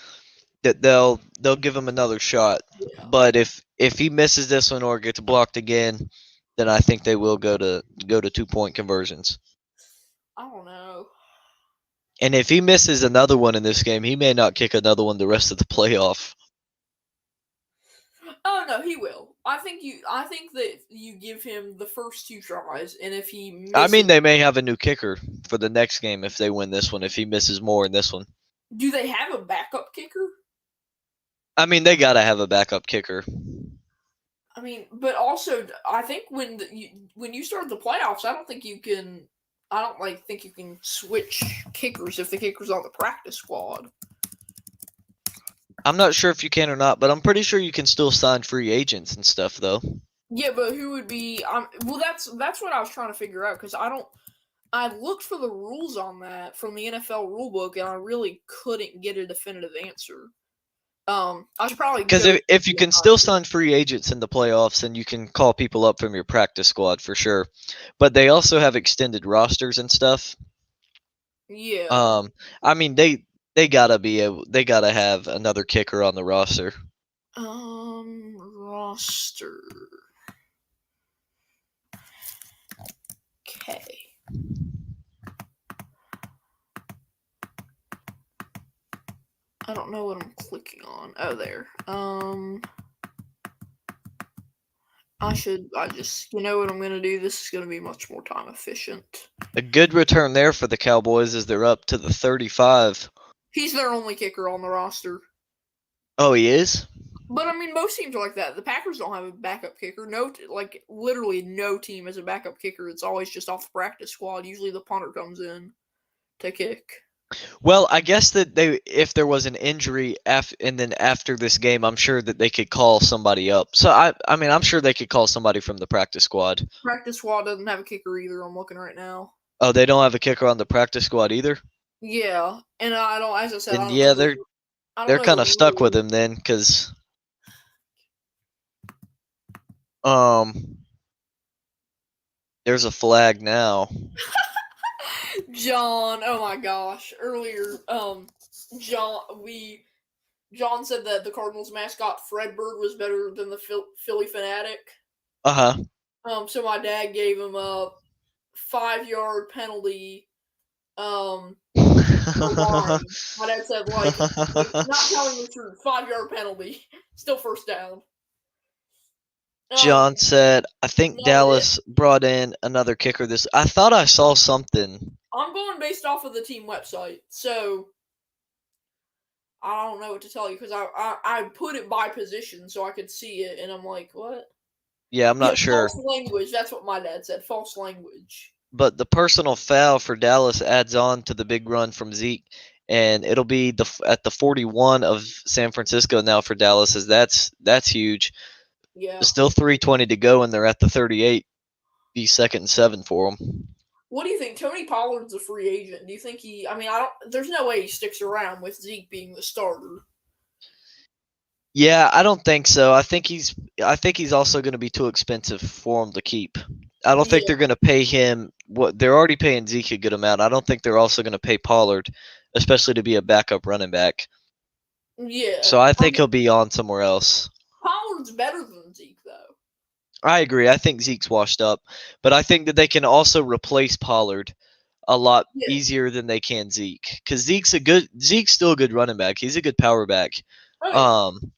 that they'll give him another shot. yeah. But if he misses this one or gets blocked again, then I think they will go to 2-point conversions. I don't know. And if he misses another one in this game, he may not kick another one the rest of the playoff. Oh no, he will. I think that you give him the first 2 tries, and if he misses, I mean, they may have a new kicker for the next game if they win this one. If he misses more in this one, do they have a backup kicker? I mean, they gotta have a backup kicker. I mean, but also, I think when you start the playoffs, I don't think you can switch kickers if the kicker's on the practice squad. I'm not sure if you can or not, but I'm pretty sure you can still sign free agents and stuff, though. Yeah, but who would be? Well, that's what I was trying to figure out because I looked for the rules on that from the NFL rulebook and I really couldn't get a definitive answer. I should probably because if you can still sign free agents in the playoffs, then you can call people up from your practice squad for sure. But they also have extended rosters and stuff. Yeah. I mean they gotta have another kicker on the roster. Roster. Okay. I don't know what I'm clicking on. Oh, there. You know what I'm going to do? This is going to be much more time efficient. A good return there for the Cowboys as they're up to the 35. He's their only kicker on the roster. Oh, he is? But, I mean, most teams are like that. The Packers don't have a backup kicker. Literally no team has a backup kicker. It's always just off the practice squad. Usually the punter comes in to kick. Well, I guess that if there was an injury and then after this game, I'm sure that they could call somebody up. So I mean, I'm sure they could call somebody from the practice squad. Practice squad doesn't have a kicker either. I'm looking right now. Oh, they don't have a kicker on the practice squad either? Yeah, and I don't. As I said, and yeah, they're kind of stuck with him then, because there's a flag now. John, oh my gosh! Earlier, John said that the Cardinals mascot Fredbird was better than the Philly Fanatic. Uh-huh. So my dad gave him a 5-yard penalty. For line. My dad said, like not telling the truth. 5-yard penalty. Still first down. John said, I think No, Dallas brought in another kicker this. I thought I saw something. I'm going based off of the team website, so I don't know what to tell you because I put it by position so I could see it, and I'm like, what? Yeah, I'm Yeah, not sure. false language. That's what my dad said. False language. But the personal foul for Dallas adds on to the big run from Zeke, and it'll be at the 41 of San Francisco now for Dallas. As that's huge. Yeah. Still 3:20 to go, and they're at the 38. Be 2nd and 7 for them. What do you think? Tony Pollard's a free agent. Do you think he? I mean, I don't. There's no way he sticks around with Zeke being the starter. Yeah, I don't think so. I think he's also going to be too expensive for him to keep. I don't think they're going to pay him what they're already paying Zeke a good amount. I don't think they're also going to pay Pollard, especially to be a backup running back. Yeah. So I think he'll be on somewhere else. Pollard's better than Zeke, though. I agree. I think Zeke's washed up, but I think that they can also replace Pollard a lot easier than they can Zeke, because Zeke's still a good running back. He's a good power back. Oh, yeah.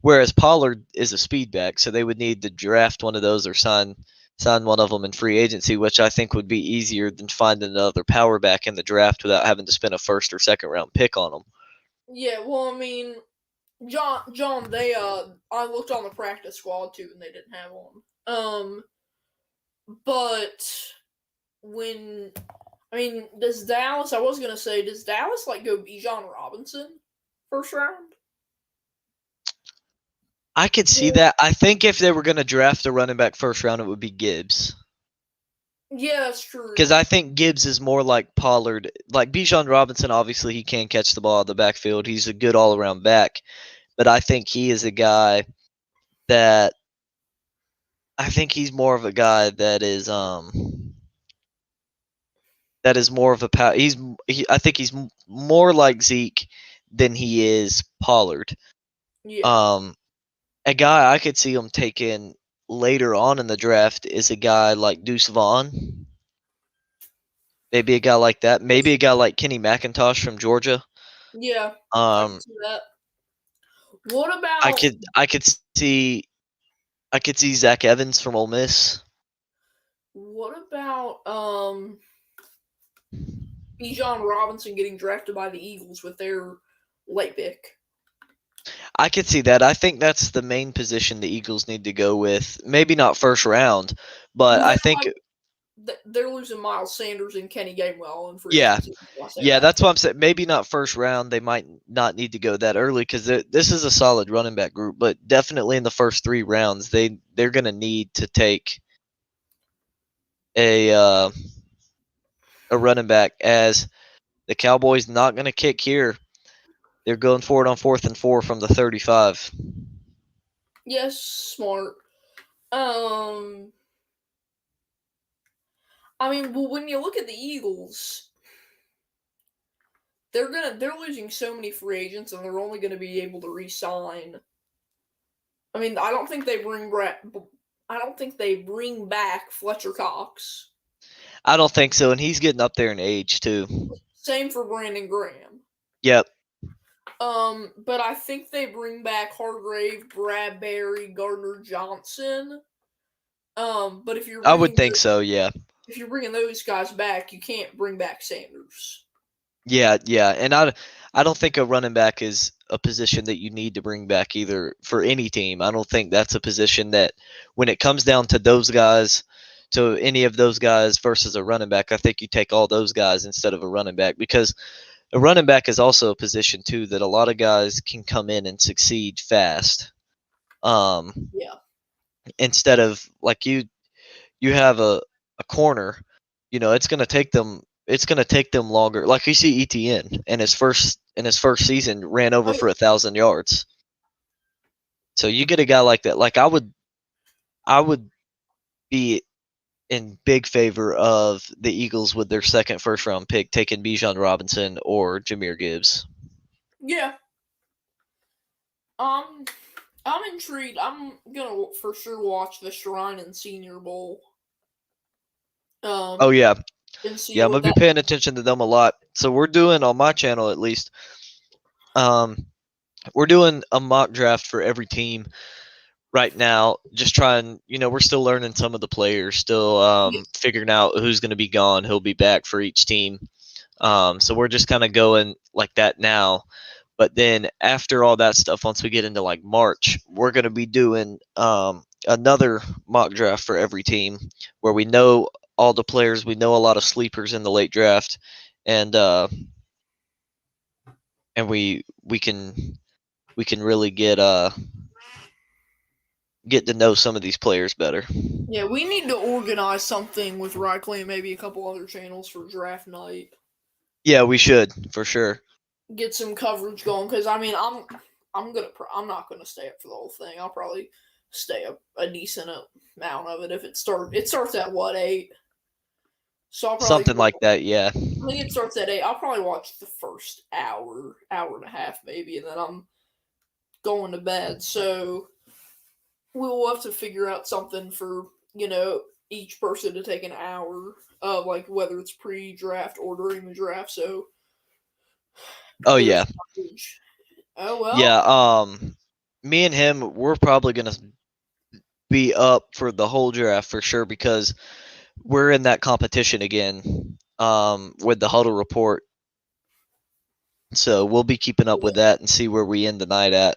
Whereas Pollard is a speed back, so they would need to draft one of those or sign one of them in free agency, which I think would be easier than finding another power back in the draft without having to spend a 1st or 2nd round pick on them. Yeah, well, I mean, John, they I looked on the practice squad too, and they didn't have one. But does Dallas? I was gonna say, does Dallas like go Bijan Robinson first round? I could see that. I think if they were going to draft a running back first round, it would be Gibbs. Yeah, that's true. Because I think Gibbs is more like Pollard. Like Bijan Robinson, obviously he can catch the ball out of the backfield. He's a good all-around back. But I think he is a guy that I think he's more of a guy that is more of a power. I think he's more like Zeke than he is Pollard. Yeah. A guy I could see him taking later on in the draft is a guy like Deuce Vaughn. Maybe a guy like that. Maybe a guy like Kenny McIntosh from Georgia. Yeah. I can see that. What about? I could see Zach Evans from Ole Miss. What about Bijan Robinson getting drafted by the Eagles with their late pick? I could see that. I think that's the main position the Eagles need to go with. Maybe not first round, but I think they're losing Miles Sanders and Kenny Gainwell in free yeah, agency. that's what I'm saying. Maybe not first round. They might not need to go that early because this is a solid running back group. But definitely in the first 3 rounds, they're going to need to take a running back, as the Cowboys not going to kick here. They're going for it on 4th and 4 from the 35. Yes, smart. I mean, well, when you look at the Eagles, they're losing so many free agents, and they're only going to be able to re-sign. I mean, I don't think they bring back Fletcher Cox. I don't think so, and he's getting up there in age too. Same for Brandon Graham. Yep. But I think they bring back Hargrave, Bradbury, Gardner Johnson. But if you're I would think so, yeah. If you're bringing those guys back, you can't bring back Sanders. Yeah, and I don't think a running back is a position that you need to bring back either for any team. I don't think that's a position that when it comes down to those guys, to any of those guys versus a running back, I think you take all those guys instead of a running back, because a running back is also a position too that a lot of guys can come in and succeed fast. Yeah. Instead of like you have a corner, it's going to take them longer. Like you see ETN in his first season ran over for 1,000 yards. So you get a guy like that. Like I would be in big favor of the Eagles with their second first round pick taking Bijan Robinson or Jahmyr Gibbs. Yeah. I'm intrigued. I'm gonna for sure watch the Shrine and Senior Bowl. Oh yeah, And see yeah, I'm what gonna be that. paying attention to them a lot. So we're doing on my channel at least. Um, we're doing a mock draft for every team right now. Just trying, we're still learning some of the players, still figuring out who's going to be gone, who'll be back for each team. So we're just kind of going like that now. But then after all that stuff, once we get into like March, we're going to be doing another mock draft for every team where we know all the players, we know a lot of sleepers in the late draft, and we can really get to know some of these players better. Yeah, we need to organize something with Rickley and maybe a couple other channels for draft night. Yeah, we should for sure. Get some coverage going because I mean I'm not gonna stay up for the whole thing. I'll probably stay up a decent amount of it if it starts at what 8. So I'll probably Something like that, yeah. I think it starts at 8. I'll probably watch the first hour, hour and a half maybe, and then I'm going to bed. So we'll have to figure out something for each person to take an hour, like whether it's pre-draft or during the draft. So Oh there's yeah. coverage. Oh well. Yeah, me and him, we're probably gonna be up for the whole draft for sure because we're in that competition again, with the huddle report. So we'll be keeping up with that and see where we end the night at.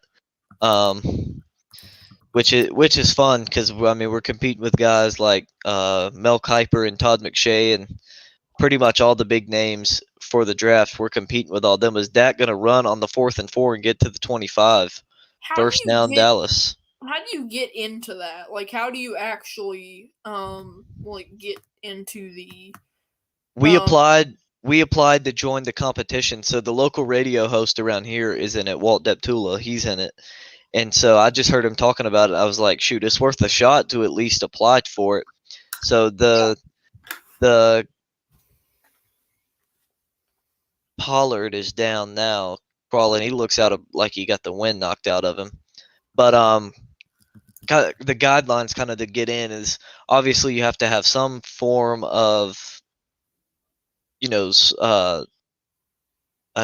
Which is fun because I mean we're competing with guys like Mel Kiper and Todd McShay and pretty much all the big names for the draft. We're competing with all them. Is that going to run on the 4th and 4 and get to the 25? How do First you down, get Dallas. how do you get into that? Like how do you actually like get into the We um applied. We applied to join the competition. So the local radio host around here is in it. Walt Deptula, he's in it. And so I just heard him talking about it. I was like, shoot, it's worth a shot to at least apply for it. So the Pollard is down now, crawling. He looks like he got the wind knocked out of him. But the guidelines kind of to get in is obviously you have to have some form of, I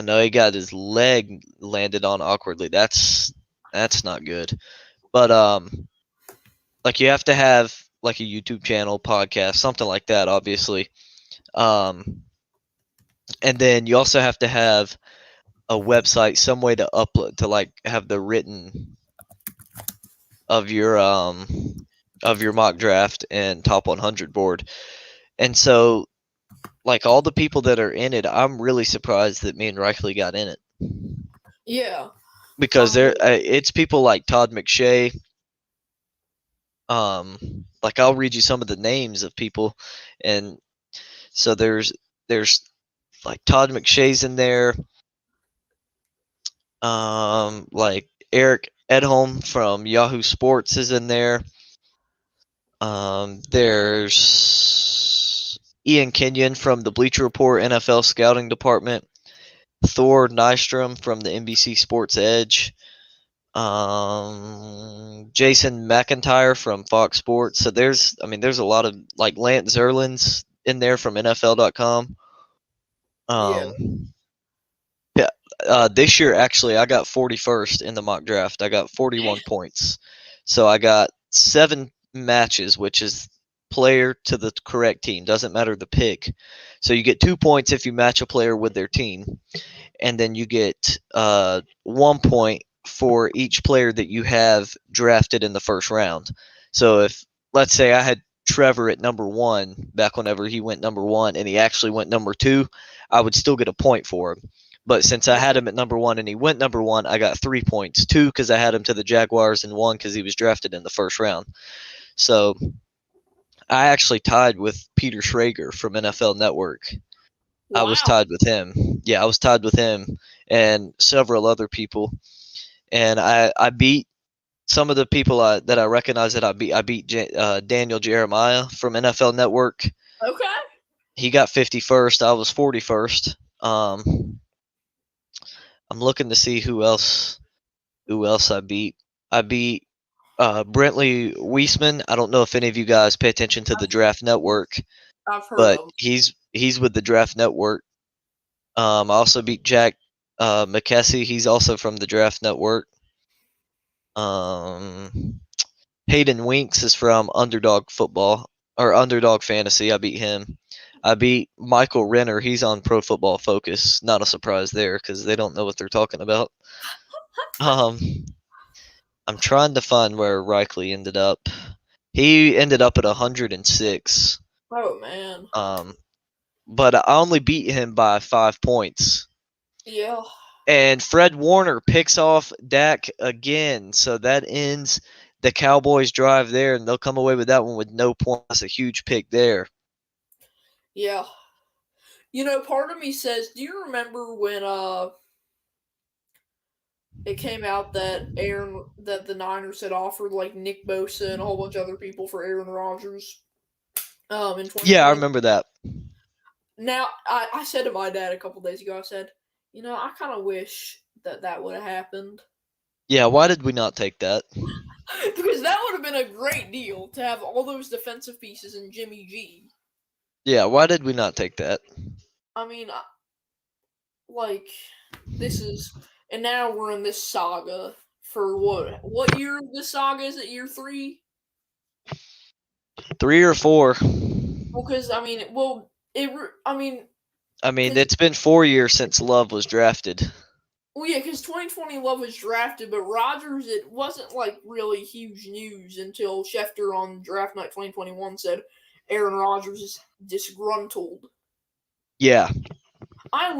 know he got his leg landed on awkwardly. That's not good. But like you have to have like a YouTube channel, podcast, something like that, obviously. And then you also have to have a website, some way to upload to like have the written of your mock draft and top 100 board. And so like all the people that are in it, I'm really surprised that me and Reichley got in it yeah. because it's people like Todd McShay. Like I'll read you some of the names of people, and so there's like Todd McShay's in there, like Eric Edholm from Yahoo Sports is in there. There's Ian Kenyon from the Bleacher Report NFL Scouting Department. Thor Nystrom from the NBC Sports Edge. Jason McIntyre from Fox Sports. So there's a lot of like Lance Zerlin's in there from NFL.com. Yeah. Yeah. This year actually I got 41st in the mock draft. I got 41 points. So I got 7 matches, which is player to the correct team. Doesn't matter the pick. So you get 2 points if you match a player with their team, and then you get 1 point for each player that you have drafted in the first round. So if let's say I had Trevor at number 1 back whenever he went number 1 and he actually went number 2, I would still get a point for him. But since I had him at number 1 and he went number 1, I got 3 points. 2 because I had him to the Jaguars and 1 because he was drafted in the first round. So I actually tied with Peter Schrager from NFL Network. I was Wow. tied with him. Yeah, I was tied with him and several other people. And I beat some of the people that I recognize that I beat. I beat Daniel Jeremiah from NFL Network. Okay. He got 51st. I was 41st. I'm looking to see who else I beat. I beat Brentley Weisman. I don't know if any of you guys pay attention to the Draft Network, I've heard but of him. he's with the Draft Network. I also beat Jack McKessie. He's also from the Draft Network. Hayden Winks is from Underdog Football or Underdog Fantasy. I beat him. I beat Michael Renner. He's on Pro Football Focus. Not a surprise there because they don't know what they're talking about. Um, I'm trying to find where Reichley ended up. He ended up at 106. Oh man. But I only beat him by 5 points. Yeah. And Fred Warner picks off Dak again, so that ends the Cowboys' drive there, and they'll come away with that one with no points. That's a huge pick there. Yeah. Part of me says, do you remember when it came out that the Niners had offered like Nick Bosa and a whole bunch of other people for Aaron Rodgers in Yeah, I 2020? remember that. Now, I said to my dad a couple days ago, I said, I kind of wish that would have happened. Yeah, why did we not take that? Because that would have been a great deal to have all those defensive pieces and Jimmy G. Yeah, why did we not take that? I mean, this is, and now we're in this saga for what? What year of this saga is it? Year 3? 3 or 4. Well, because I mean, I mean, it's been 4 years since Love was drafted. Well, yeah, because 2020 Love was drafted, but Rodgers, it wasn't like really huge news until Schefter on draft night 2021 said Aaron Rodgers is disgruntled. Yeah. I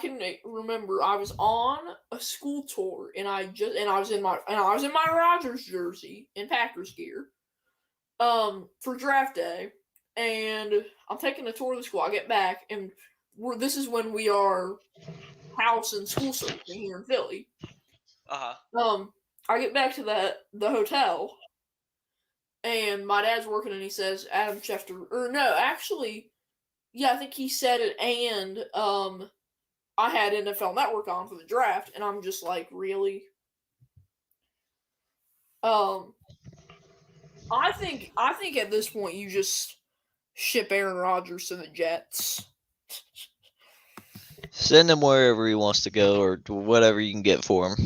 can remember I was on a school tour and I was in my Rodgers jersey in Packers gear, for draft day, and I'm taking a tour of the school. I get back and this is when we are house and school searching here in Philly. I get back to the hotel, and my dad's working, and he says Adam Schefter, or no, actually, yeah, I think he said it, and I had NFL Network on for the draft, and I'm just like, really? I think at this point you just ship Aaron Rodgers to the Jets. Send him wherever he wants to go or whatever you can get for him.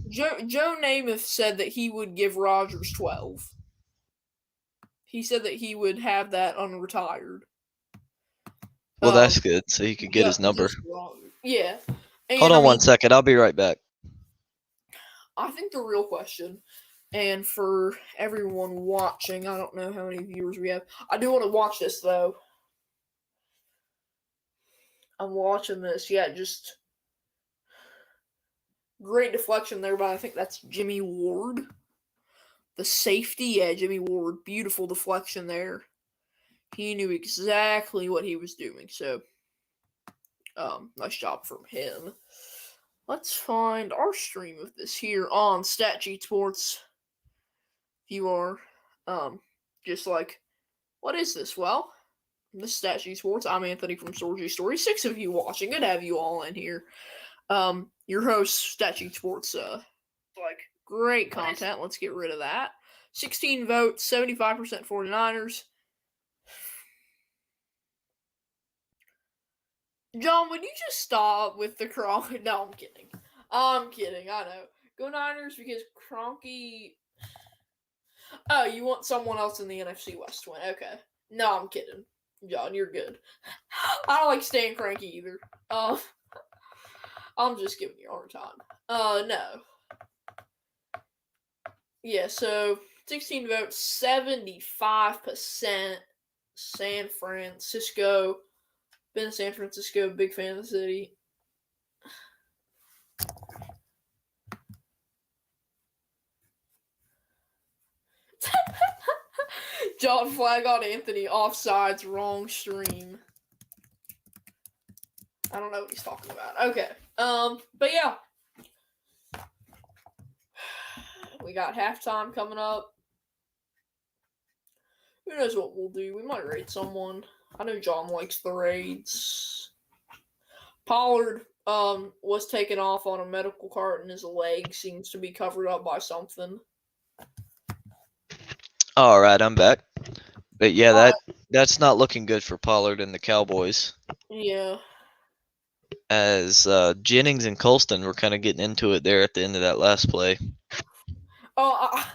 Joe Namath said that he would give Rodgers 12. He said that he would have that unretired. Well, that's good. So he could get his number. Yeah. And, Hold on 1 second. I'll be right back. I think the real question, and for everyone watching, I don't know how many viewers we have. I do want to watch this, though. I'm watching this. Yeah, just great deflection there, but I think that's Jimmy Ward. The safety, yeah, Jimmy Ward. Beautiful deflection there. He knew exactly what he was doing, so nice job from him. Let's find our stream of this here on StatSheet Sports. If you are just like, what is this? Well, this is StatSheet Sports. I'm Anthony from Storgy Story. 6 of you watching. Good to have you all in here. Your host, StatSheet Sports. Great content. Let's get rid of that. 16 votes, 75% 49ers. John, would you just stop with the Kroenke? No, I'm kidding. I'm kidding. I know. Go Niners because Kroenke. Oh, you want someone else in the NFC West to win? Okay. No, I'm kidding. John, you're good. I don't like Stan Kroenke either. I'm just giving you a hard time. No. Yeah, so 16 votes, 75% San Francisco. Been in San Francisco, big fan of the city. John flag on Anthony, offsides, wrong stream. I don't know what he's talking about. Okay. But yeah. We got halftime coming up. Who knows what we'll do? We might raid someone. I know John likes the raids. Pollard was taken off on a medical cart and his leg seems to be covered up by something. All right, I'm back. But yeah, Uh, that's not looking good for Pollard and the Cowboys. yeah. As Jennings and Colston were kind of getting into it there at the end of that last play. Oh,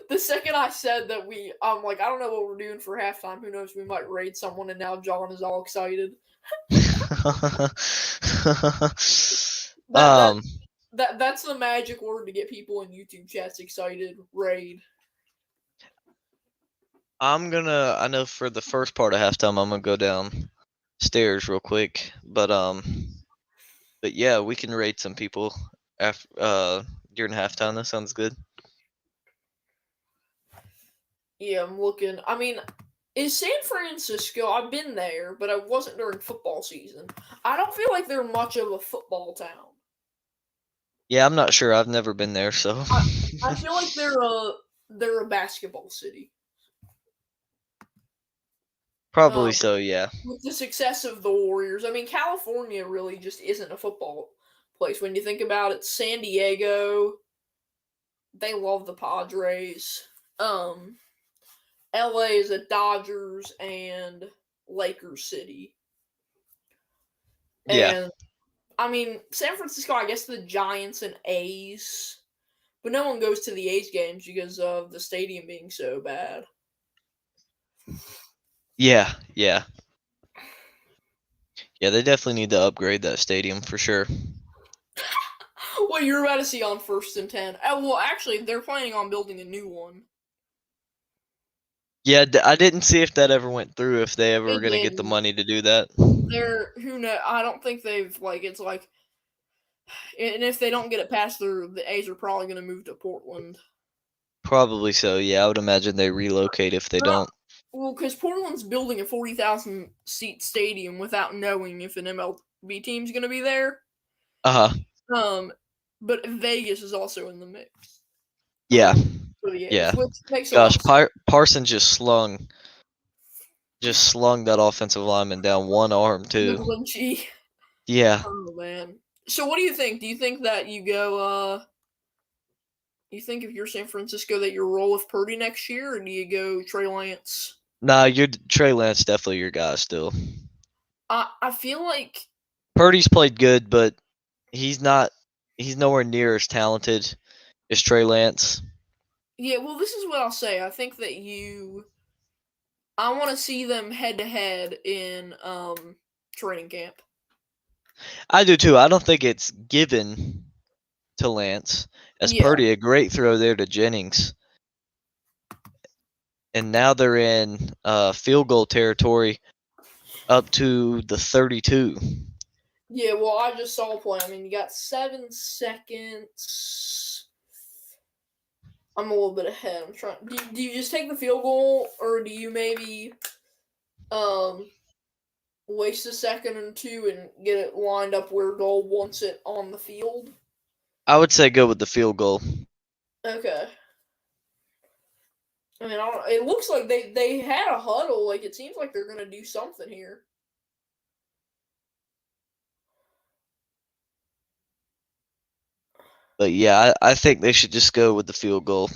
the second I said that I'm like, I don't know what we're doing for halftime. Who knows? We might raid someone, and now John is all excited. That that um, that's the magic word to get people in YouTube chats excited. Raid. I know for the first part of halftime, I'm gonna go downstairs real quick, but yeah, we can raid some people after during halftime. That sounds good. Yeah, I'm looking. I mean, is San Francisco? I've been there, but I wasn't during football season. I don't feel like they're much of a football town. Yeah, I'm not sure. I've never been there, so. I feel like they're a basketball city. Probably so, yeah. With the success of the Warriors, I mean, California really just isn't a football place when you think about it. San Diego, they love the Padres. LA is a Dodgers and Lakers city. Yeah. And I mean, San Francisco, I guess the Giants and A's, but no one goes to the A's games because of the stadium being so bad. Yeah, yeah. Yeah, they definitely need to upgrade that stadium for sure. What you're about to see on 1st and 10. Well, actually, they're planning on building a new one. Yeah, I didn't see if that ever went through, if they ever were It going to get the didn't. money to do that. Who knows? I don't think they've, it's like, and if they don't get it passed through, the A's are probably going to move to Portland. Probably so, yeah. I would imagine they relocate if they don't. Well, because Portland's building a 40,000 seat stadium without knowing if an MLB team's going to be there. But Vegas is also in the mix. Yeah. For the A's, Yeah. which makes Gosh, Parsons just slung that offensive lineman down one arm too. Lynchy. Yeah. Oh man. So what do you think? Do you think that you go you think if you're San Francisco that you roll with Purdy next year, or do you go Trey Lance? Nah, you're Trey Lance definitely your guy still. I feel like Purdy's played good, but he's nowhere near as talented as Trey Lance. Yeah, well, this is what I'll say. I think that I want to see them head to head in training camp. I do too. I don't think it's given to Lance. As Purdy, a great throw there to Jennings. And now they're in field goal territory up to the 32. Yeah, well, I just saw a play. I mean, you got 7 seconds. I'm a little bit ahead. I'm trying. Do you just take the field goal, or do you maybe waste a second or two and get it lined up where goal wants it on the field? I would say go with the field goal. Okay. I mean, it looks like they had a huddle. Like, it seems like they're gonna do something here. But yeah, I think they should just go with the field goal.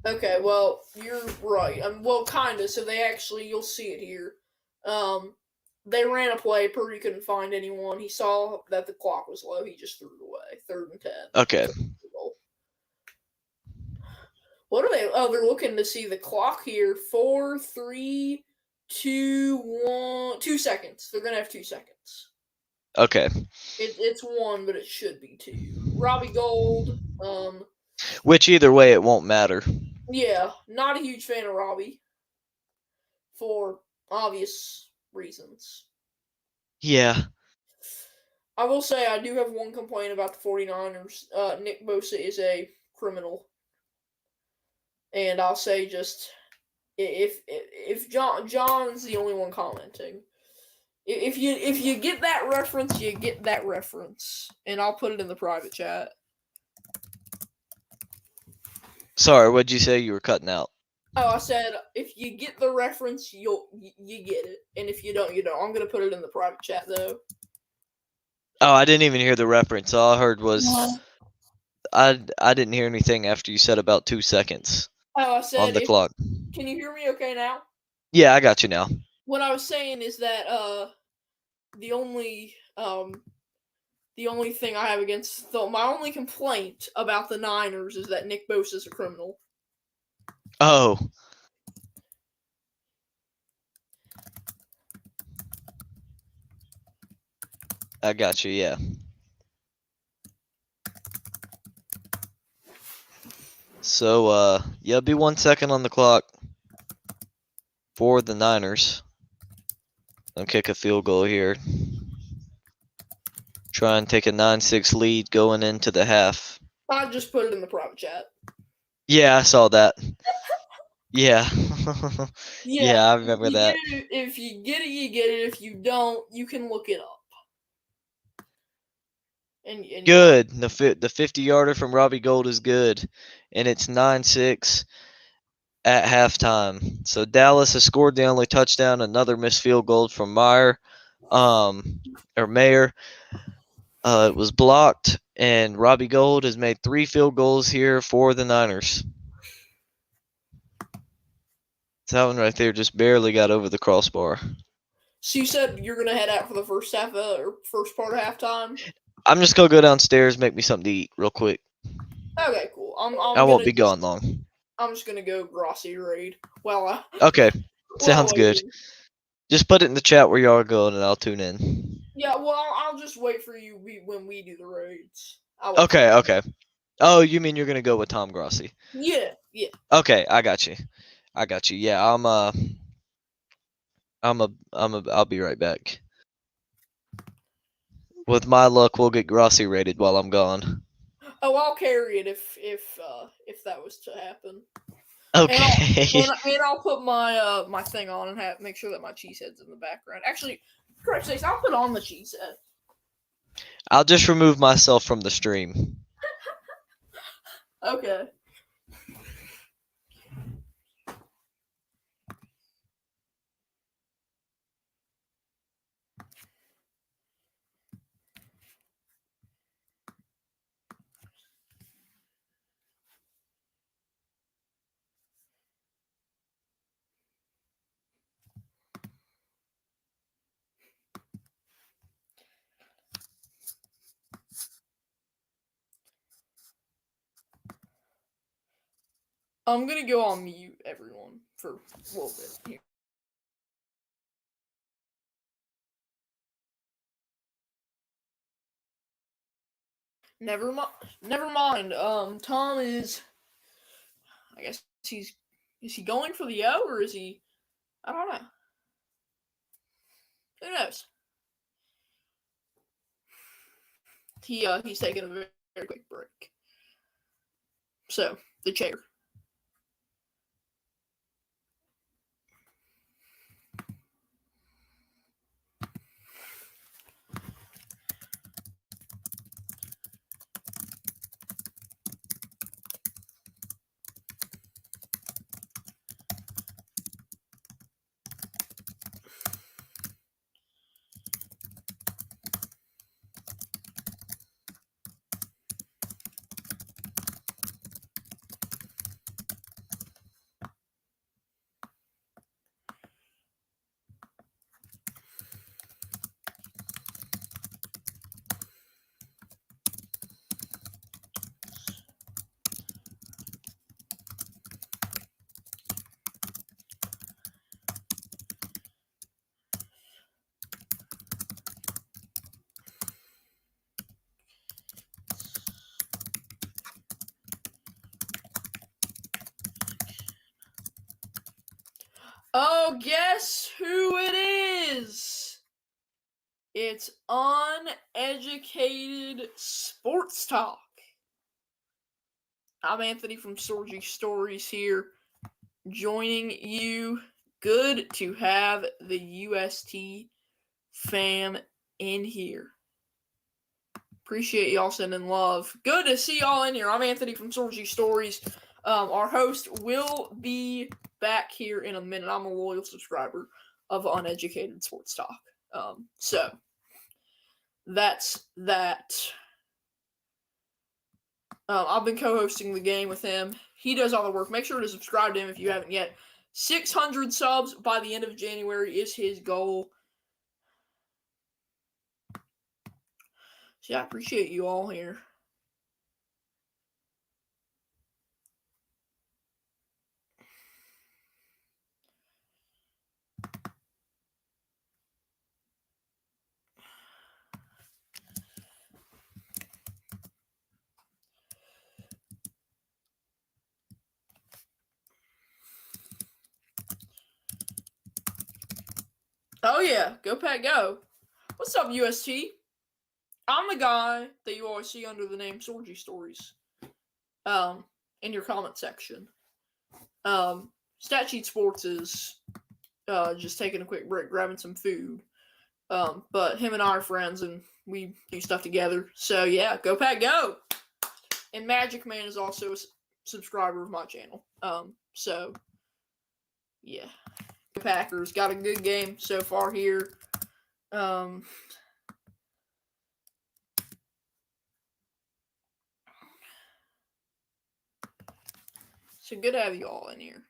Okay, well, you're right. Well, kinda. So you'll see it here. They ran a play. Purdy couldn't find anyone. He saw that the clock was low. He just threw it away. 3rd and 10. Okay. What are they? Oh, they're looking to see the clock here. 4, 3, 2, 1. 2 seconds. They're gonna have 2 seconds. Okay. It's 1, but it should be 2. Robbie Gould. Which either way, it won't matter. Yeah, not a huge fan of Robbie. For obvious reasons. Yeah. I will say I do have one complaint about the 49ers. Nick Bosa is a criminal. And I'll say just if John's the only one commenting. If you get that reference, you get that reference. And I'll put it in the private chat. Sorry, what'd you say? You were cutting out. Oh, I said if you get the reference, you get it, and if you don't, you don't. I'm gonna put it in the private chat though. Oh, I didn't even hear the reference. All I heard was I didn't hear anything after you said about 2 seconds. Oh, I on said, the clock. can you hear me okay now? Yeah, I got you now. What I was saying is that the only thing I have against my only complaint about the Niners is that Nick Bosa is a criminal. Oh. I got you, yeah. So, yeah, be 1 second on the clock for the Niners. I'll kick a field goal here. Try and take a 9-6 lead going into the half. I just put it in the private chat. Yeah, I saw that. Yeah. Yeah, I remember that. If you get it, you get it. If you don't, you can look it up. And Good. The 50-yarder from Robbie Gould is good. And it's 9-6 at halftime. So Dallas has scored the only touchdown. Another missed field goal from Mayer. Mayer. It was blocked, and Robbie Gould has made 3 field goals here for the Niners. That one right there just barely got over the crossbar. So you said you're gonna head out for the first half or first part of halftime? I'm just gonna go downstairs, make me something to eat real quick. Okay, cool. I won't be gone long. I'm just gonna go Grossi raid. Well, okay, sounds good. Just put it in the chat where y'all are going, and I'll tune in. Yeah, well, I'll just wait for you when we do the raids. Okay. Oh, you mean you're gonna go with Tom Grossi? Yeah. Okay, I got you. Yeah, I'll be right back. With my luck, we'll get Grossi rated while I'm gone. Oh, I'll carry it if that was to happen. Okay. And I'll put my my thing on and make sure that my cheese head's in the background. Actually, correct, I'll put on the cheese head. I'll just remove myself from the stream. Okay. I'm gonna go on mute, everyone, for a little bit here. Never mind. Tom is. I guess is he going for the O or is he? I don't know. Who knows? He's taking a very, very quick break. So the chair. Oh, guess who it is? It's Uneducated Sports Talk. I'm Anthony from Sorgy Stories here, joining you. Good to have the UST fam in here. Appreciate y'all sending love. Good to see y'all in here. I'm Anthony from Sorgy Stories. Our host will be back here in a minute. I'm a loyal subscriber of Uneducated Sports Talk. So that's that. I've been co-hosting the game with him. He does all the work. Make sure to subscribe to him if you haven't yet. 600 subs by the end of January is his goal. So yeah, I appreciate you all here. Oh yeah, go Pack go. What's up, UST? I'm the guy that you always see under the name Sorgy Stories. In your comment section. Stat Sheet Sports is just taking a quick break, grabbing some food. But him and I are friends, and we do stuff together. So yeah, go Pack go. And Magic Man is also a subscriber of my channel. So yeah, the Packers got a good game so far here. So good to have you all in here.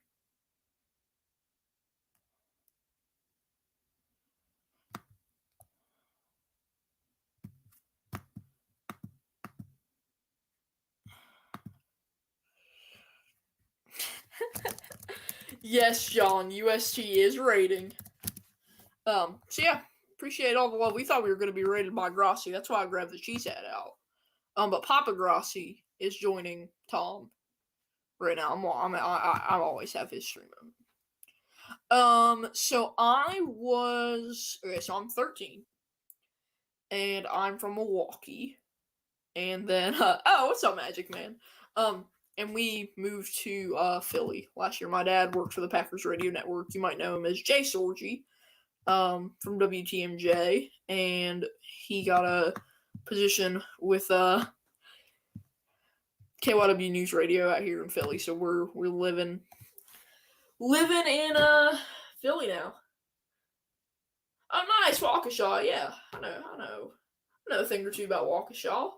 Yes, John, UST is rating. So yeah, appreciate all the love. We thought we were going to be rated by Grossi. That's why I grabbed the cheese hat out. But Papa Grossi is joining Tom right now. I always have his stream on. So I'm 13, and I'm from Milwaukee, and then what's up, Magic Man? And we moved to Philly last year. My dad worked for the Packers Radio Network. You might know him as Jay Sorgi, from WTMJ, and he got a position with KYW News Radio out here in Philly. So we're living in Philly now. Oh, nice, Waukesha. Yeah, I know a thing or two about Waukesha.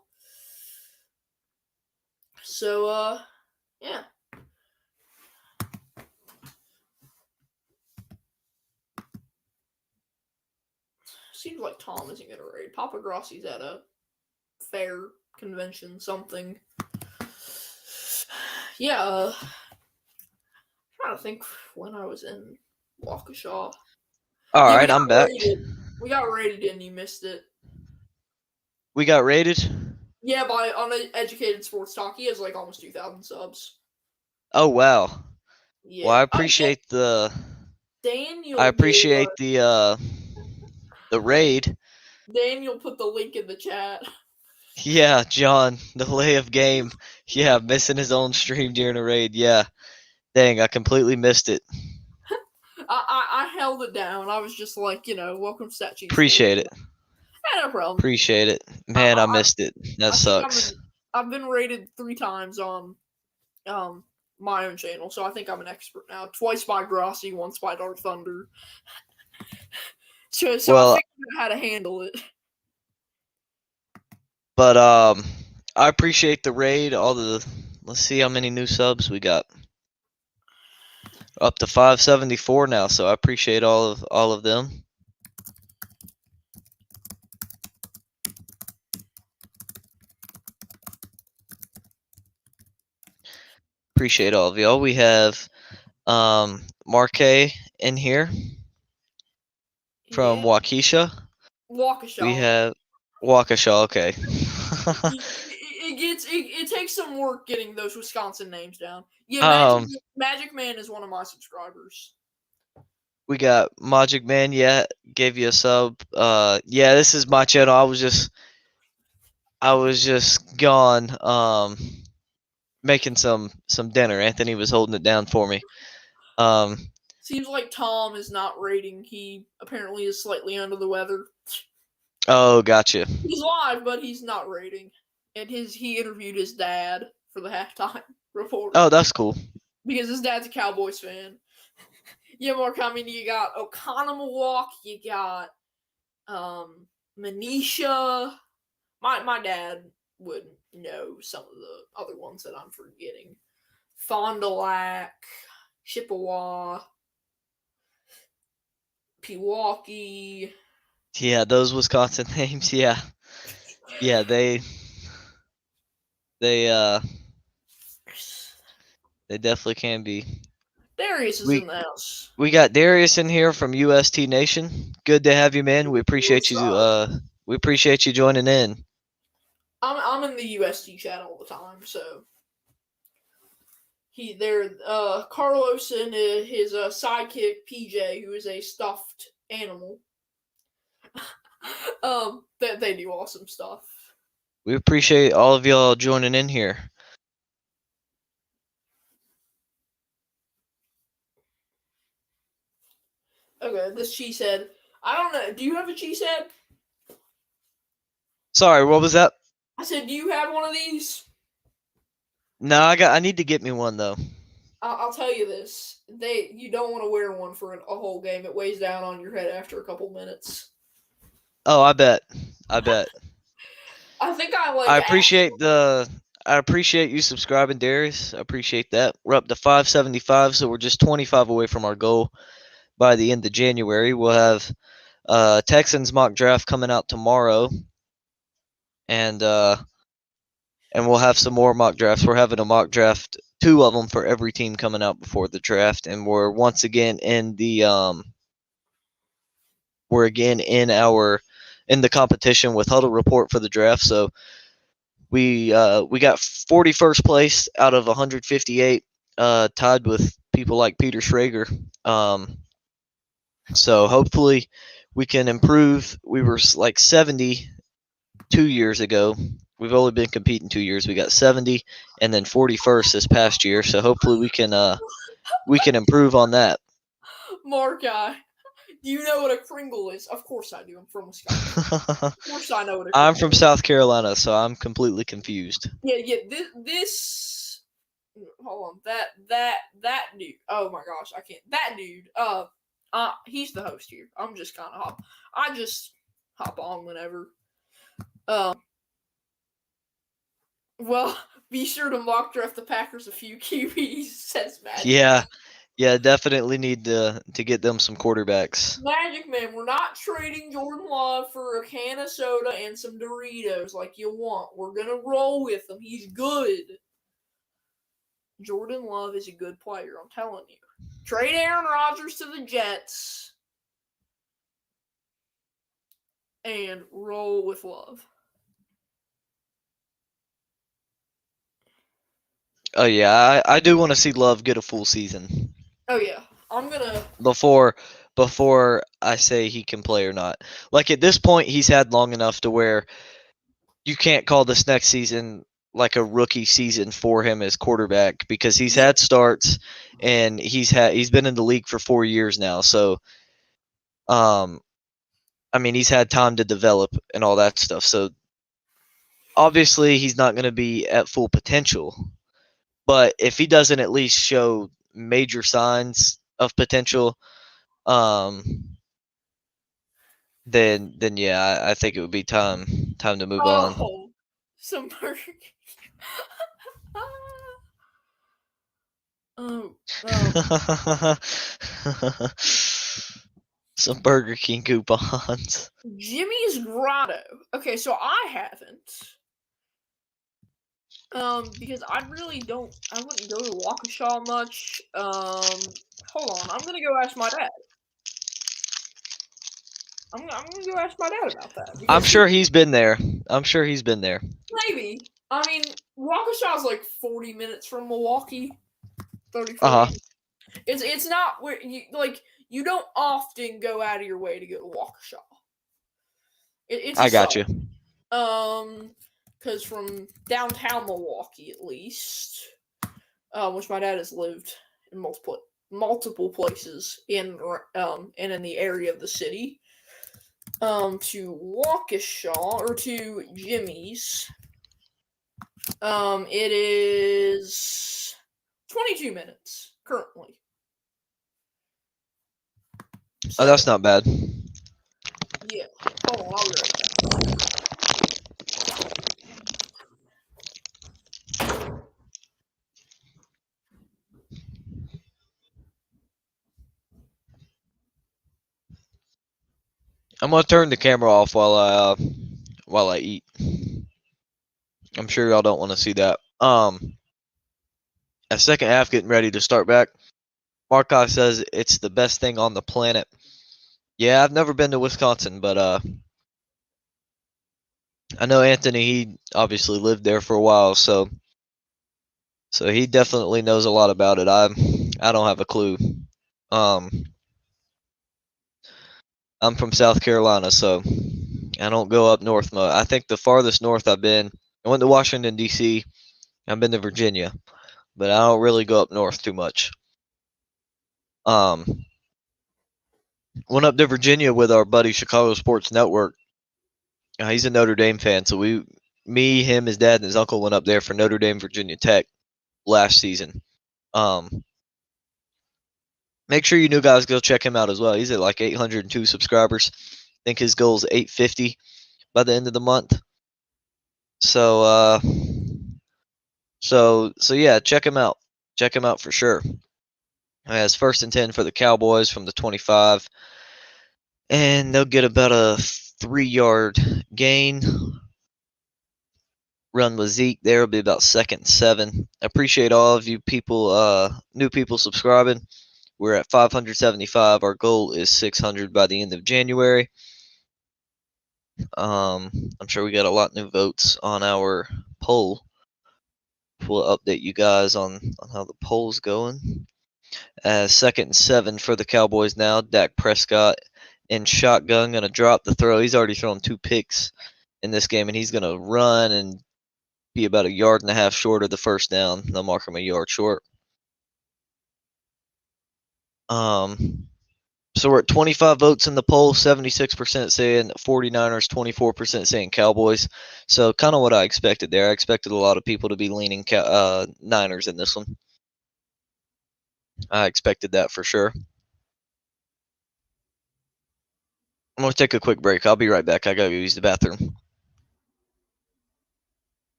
So yeah. Seems like Tom isn't gonna raid. Papa Grossi's at a fair convention, something. Yeah, trying to think when I was in Waukesha. All right, I'm back. We got rated and you missed it. We got rated? Yeah, by Uneducated Sports Talk. He has like almost 2,000 subs. Oh wow. Yeah. Well, I appreciate the raid. Daniel put the link in the chat. Yeah, John, delay of game. Yeah, missing his own stream during a raid. Yeah. Dang, I completely missed it. I held it down. I was just like, welcome Stat Sheet. Appreciate it. Yeah, no problem. Appreciate it. Man, I missed it. That sucks. I've been rated 3 times on my own channel, so I think I'm an expert now. Twice by Grossi, once by Dark Thunder. So well, I figured out how to handle it. But I appreciate the raid. Let's see how many new subs we got. Up to 574 now, so I appreciate all of them. Appreciate all of y'all. We have Marque in here from Waukesha. We have Waukesha, okay. It takes some work getting those Wisconsin names down. Yeah, Magic Man is one of my subscribers. We got Magic Man, yeah, gave you a sub. Yeah, this is my channel. I was just gone making some dinner. Anthony was holding it down for me. Seems like Tom is not rating. He apparently is slightly under the weather. Oh, gotcha. He's live, but he's not rating. And he interviewed his dad for the halftime report. Oh, that's cool. Because his dad's a Cowboys fan. Yeah, Mark, I mean, you got Oconomowoc, you got Manisha. My dad would know some of the other ones that I'm forgetting. Fond du Lac, Chippewa, Pewaukee. Yeah, those Wisconsin names. Yeah, yeah, they definitely can be. Darius is We in the house. we got Darius in here from UST Nation. Good to have you, man. We appreciate What's you. up? We appreciate you joining in. I'm in the USD chat all the time, so Carlos and his sidekick PJ, who is a stuffed animal. That they do awesome stuff. We appreciate all of y'all joining in here. Okay, this cheesehead. I don't know. Do you have a cheesehead? Sorry, what was that? I said, do you have one of these? No, I need to get me one though. I'll tell you this. You don't want to wear one for a whole game. It weighs down on your head after a couple minutes. Oh, I bet. I think I appreciate you subscribing, Darius. I appreciate that. We're up to 575, so we're just 25 away from our goal. By the end of January, we'll have Texans mock draft coming out tomorrow, and we'll have some more mock drafts. We're having a mock draft, 2 of them for every team coming out before the draft, and we're once again in the in the competition with Huddle Report for the draft. So we got 41st place out of 158, tied with people like Peter Schrager. So hopefully we can improve. We were like 70 2 years ago. We've only been competing 2 years. We got 70 and then 41st this past year. So hopefully we can improve on that. Mark, do you know what a Kringle is? Of course I do. I'm from Wisconsin. Of course I know what a Kringle I'm from is. South Carolina, so I'm completely confused. Yeah. This. Hold on. That dude. Oh my gosh, I can't. That dude. He's the host here. I'm just kind of I just hop on whenever. Well, be sure to mock draft the Packers a few QBs, says Magic. Yeah, definitely need to get them some quarterbacks. Magic Man, we're not trading Jordan Love for a can of soda and some Doritos like you want. We're gonna roll with him. He's good. Jordan Love is a good player, I'm telling you. Trade Aaron Rodgers to the Jets and roll with Love. Oh yeah, I do want to see Love get a full season. Oh yeah, I'm gonna before I say he can play or not. Like at this point, he's had long enough to where you can't call this next season like a rookie season for him as quarterback because he's had starts and he's been in the league for 4 years now. So, I mean, he's had time to develop and all that stuff. So obviously, he's not going to be at full potential. But if he doesn't at least show major signs of potential, then yeah, I think it would be time to move on. Some Burger Some Burger King coupons. Jimmy's Grotto. Okay, so I haven't. Because I wouldn't go to Waukesha much. Hold on, I'm gonna go ask my dad. I'm gonna go ask my dad about that. I'm sure he's been there. Maybe. I mean, Waukesha is like 40 minutes from Milwaukee. 34. It's not where you don't often go out of your way to go to Waukesha. I got you. Because from downtown Milwaukee, at least, which my dad has lived in multiple places in the area of the city, to Waukesha or to Jimmy's, it is 22 minutes currently. So, that's not bad. Yeah. Hold on, I'll be right back. I'm gonna turn the camera off while I eat. I'm sure y'all don't want to see that. A second half getting ready to start back. Markov says it's the best thing on the planet. Yeah, I've never been to Wisconsin, but I know Anthony. He obviously lived there for a while, so he definitely knows a lot about it. I don't have a clue. Um, I'm from South Carolina, so I don't go up north much. I think the farthest north I've been, I went to Washington D.C. I've been to Virginia, but I don't really go up north too much. Um, went up to Virginia with our buddy Chicago Sports Network. He's a Notre Dame fan, so me, him, his dad, and his uncle went up there for Notre Dame, Virginia Tech last season. Make sure you new guys go check him out as well. He's at like 802 subscribers. I think his goal is 850 by the end of the month. So yeah, check him out. Check him out for sure. He has 1st and 10 for the Cowboys from the 25, and they'll get about a 3-yard gain. Run with Zeke there will be about 2nd and 7. I appreciate all of you people, new people subscribing. We're at 575. Our goal is 600 by the end of January. I'm sure we got a lot of new votes on our poll. We'll update you guys on how the poll's going. 2nd and 7 for the Cowboys now. Dak Prescott in shotgun, going to drop the throw. He's already thrown 2 picks in this game, and he's going to run and be about 1.5 yards short of the first down. They'll mark him 1 yard short. So we're at 25 votes in the poll, 76% saying 49ers, 24% saying Cowboys. So kind of what I expected there. I expected a lot of people to be leaning Niners in this one. I expected that for sure. I'm going to take a quick break. I'll be right back. I got to go use the bathroom.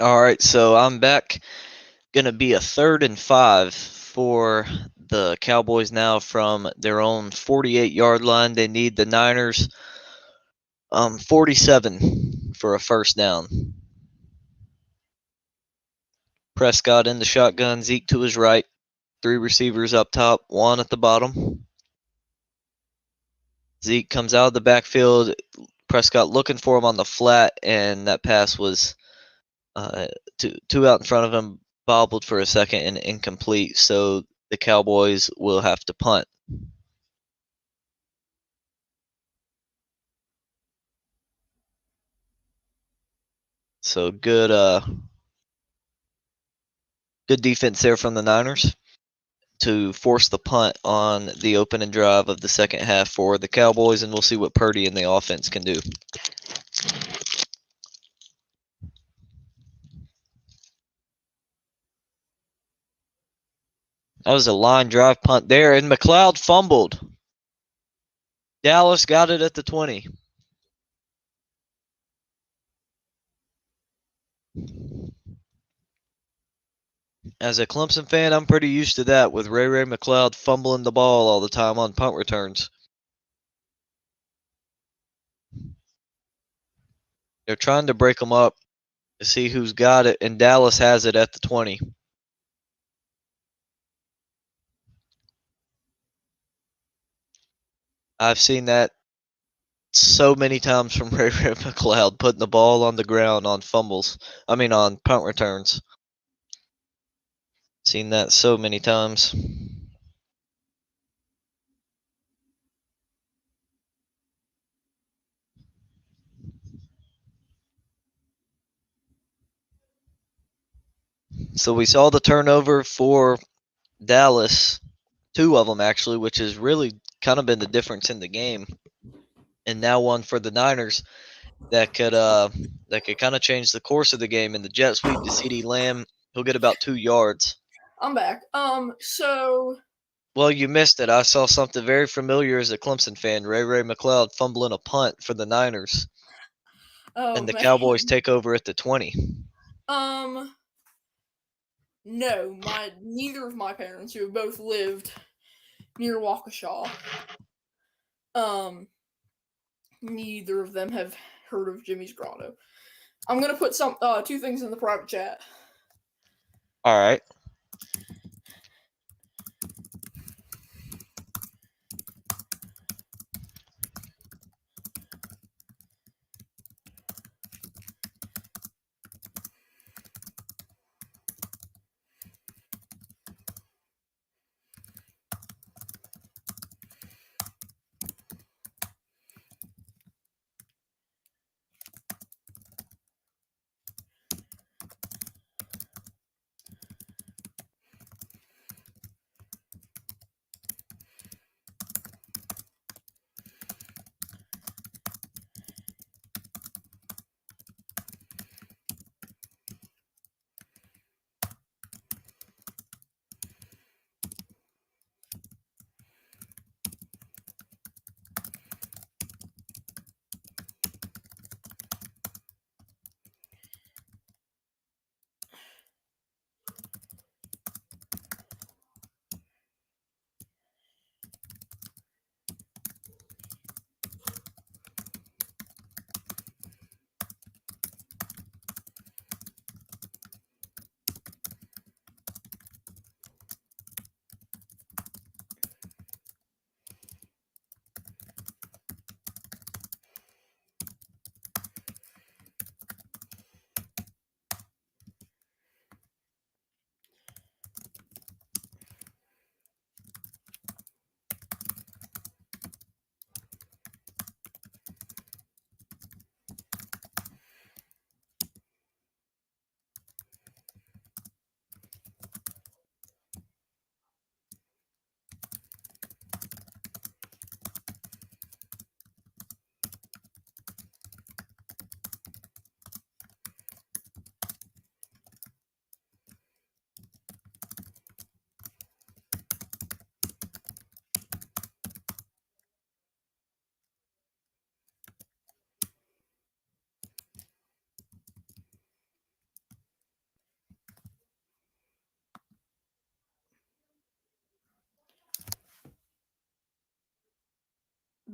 All right, so I'm back. Going to be a 3rd and 5 for the Cowboys now from their own 48-yard line. They need the Niners 47 for a first down. Prescott in the shotgun, Zeke to his right, 3 receivers up top, 1 at the bottom. Zeke comes out of the backfield, Prescott looking for him on the flat, and that pass was two out in front of him, bobbled for a second and incomplete, so the Cowboys will have to punt. So good defense there from the Niners to force the punt on the opening drive of the second half for the Cowboys, and we'll see what Purdy and the offense can do. That was a line drive punt there, and McLeod fumbled. Dallas got it at the 20. As a Clemson fan, I'm pretty used to that with Ray McLeod fumbling the ball all the time on punt returns. They're trying to break them up to see who's got it, and Dallas has it at the 20. I've seen that so many times from Ray McLeod putting the ball on the ground on on punt returns. Seen that so many times. So we saw the turnover for Dallas, 2 of them actually, which has really kind of been the difference in the game. And now one for the Niners that could kind of change the course of the game. In the jet sweep to CeeDee Lamb, he'll get about 2 yards. I'm back. So. Well, you missed it. I saw something very familiar as a Clemson fan. Ray McLeod fumbling a punt for the Niners. Oh, And the man. Cowboys take over at the 20. No, neither of my parents, who have both lived near Waukesha, neither of them have heard of Jimmy's Grotto. I'm gonna put 2 things in the private chat. All right.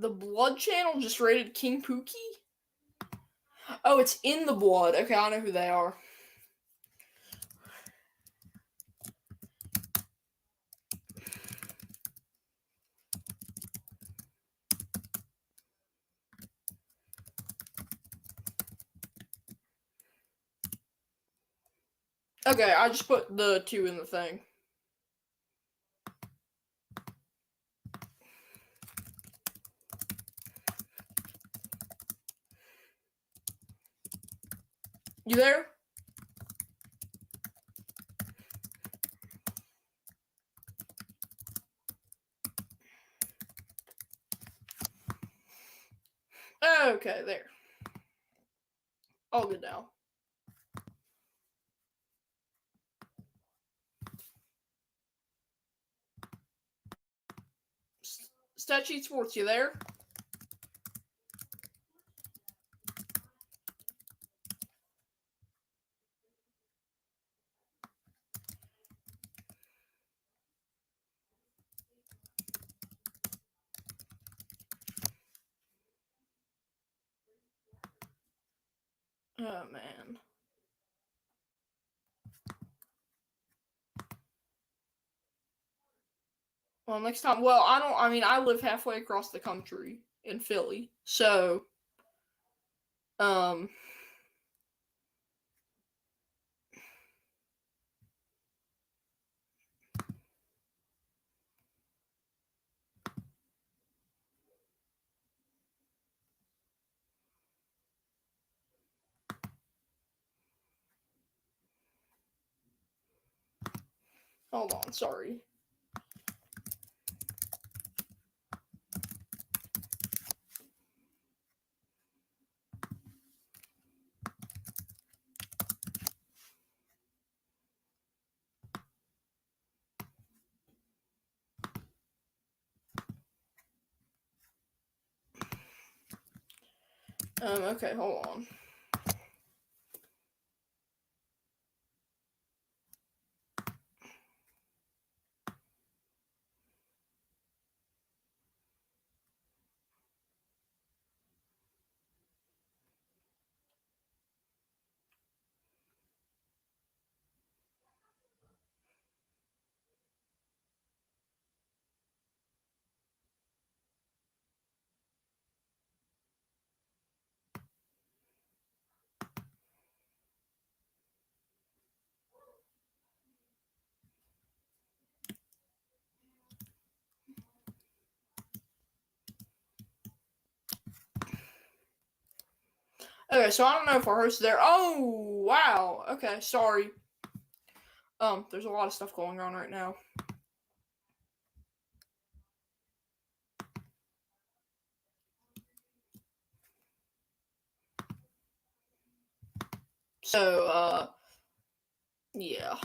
The Blood Channel just rated King Pookie? Oh, it's in the blood. Okay, I know who they are. Okay, I just put the 2 in the thing. You there? Okay, there. All good now. Stat Sheet Sports, you there? Oh, man. Well, next time. Well, I live halfway across the country in Philly. So, hold on, sorry. Okay, hold on. Okay, so I don't know if our host is there. Oh, wow. Okay, sorry. There's a lot of stuff going on right now. So, yeah.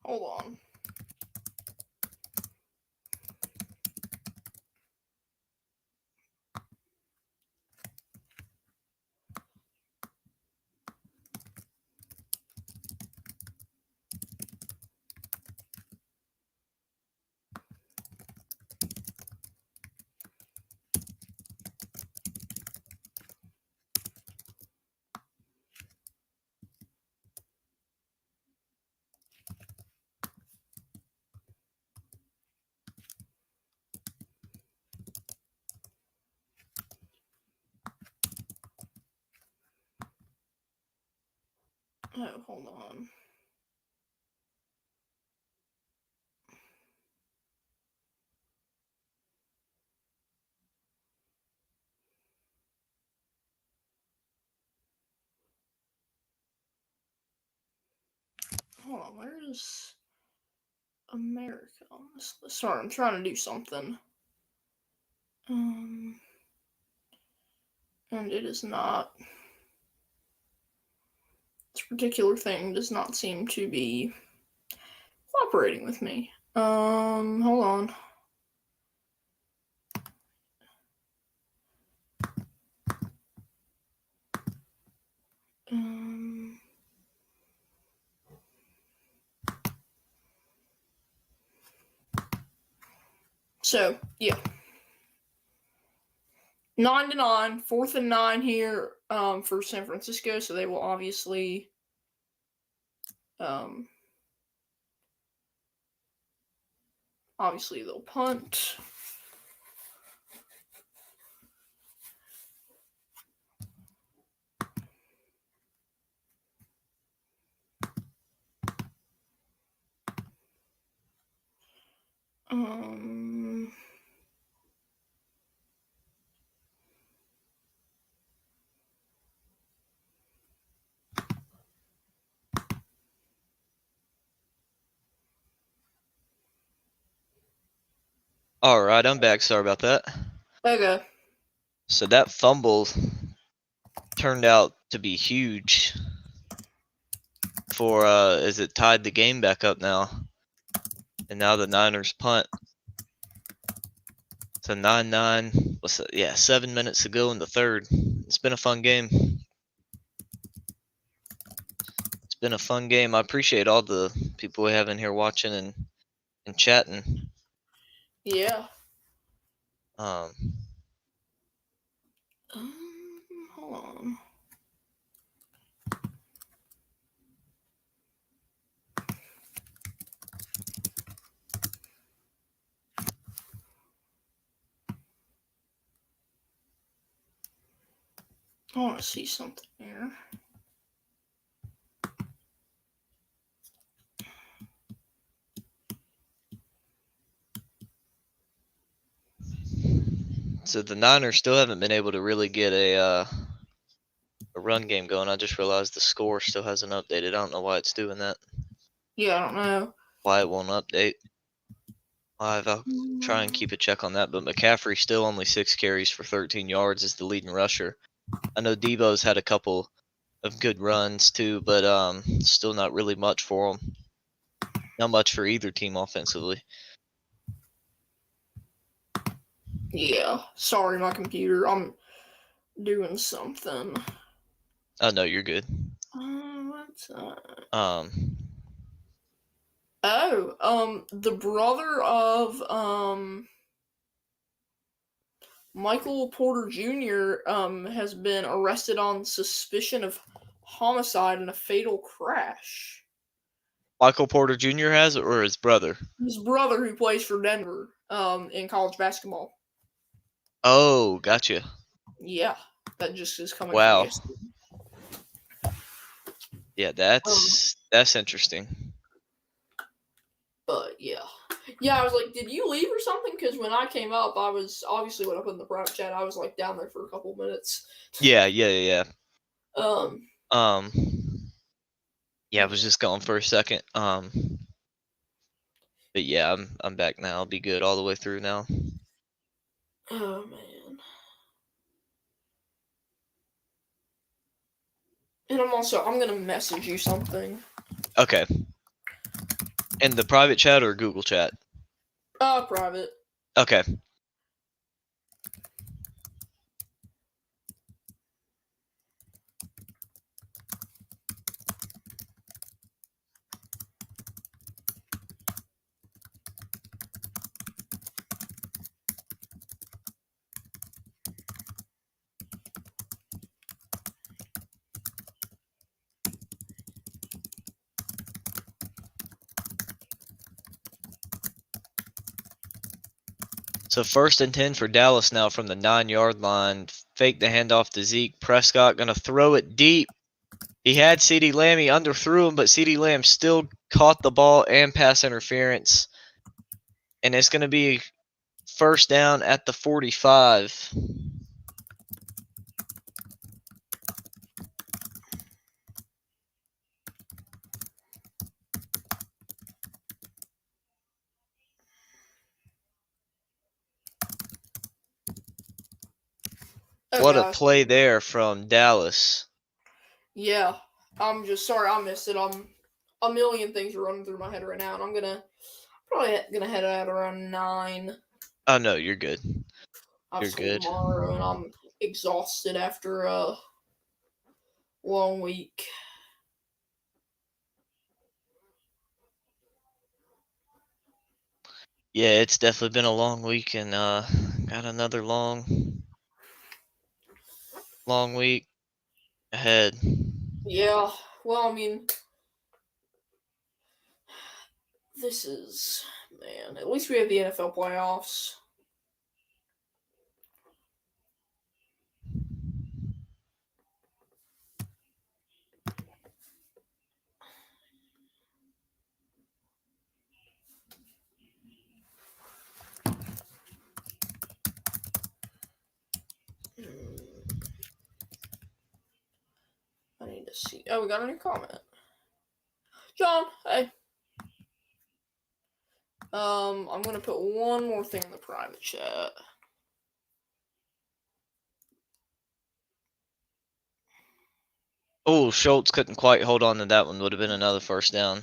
Hold on. Oh, hold on. Hold on, where is America on this list? Sorry, I'm trying to do something. And it is not. This particular thing does not seem to be cooperating with me. Hold on. So, yeah. 9-9, 4th and 9 here for San Francisco, so they will obviously Obviously, they'll punt. All right, I'm back. Sorry about that. Okay. So that fumble turned out to be huge for as it tied the game back up now. And now the Niners punt. So 9-9. What's that? Yeah, 7 minutes to go in the third. It's been a fun game. It's been a fun game. I appreciate all the people we have in here watching and chatting. Yeah. Um, Hold on. I want to see something here. so the Niners still haven't been able to really get a run game going. I just realized the score still hasn't updated. I don't know why it's doing that. Yeah, I don't know. Why it won't update. I'll try and keep a check on that. But McCaffrey still only 6 carries for 13 yards as the leading rusher. I know Debo's had a couple of good runs too, but still not really much for him. Not much for either team offensively. Yeah. Sorry, my computer. I'm doing something. Oh no, you're good. What's that? The brother of Michael Porter Jr. Has been arrested on suspicion of homicide in a fatal crash. Michael Porter Jr. has it, or his brother? His brother, who plays for Denver, in college basketball. Oh, gotcha. Yeah, that just is coming Wow. from yesterday. Yeah, that's interesting. But yeah, I was like, "Did you leave or something?" Because when I came up, I was obviously when I put in the private chat, I was like down there for a couple minutes. Yeah. Yeah, I was just gone for a second. But yeah, I'm back now. I'll be good all the way through now. Oh man. And I'm gonna message you something. Okay. In the private chat or Google chat? Private. Okay. So 1st and 10 for Dallas now from the 9-yard line. Fake the handoff to Zeke. Prescott going to throw it deep. He had CeeDee Lamb. He underthrew him, but CeeDee Lamb still caught the ball and pass interference. And it's going to be 1st down at the 45. Oh, What a gosh. play there from Dallas. Yeah, I'm just sorry I missed it. A million things are running through my head right now, and I'm probably gonna head out around 9. Oh, no, you're good. I have You're school good. tomorrow, and I'm exhausted after a long week. Yeah, it's definitely been a long week, and got another long week ahead. Yeah, well, I mean, this is Man, at least we have the NFL playoffs. I need to see. Oh, we got a new comment. John, hey. I'm gonna put one more thing in the private chat. Oh, Schultz couldn't quite hold on to that one. Would have been another first down.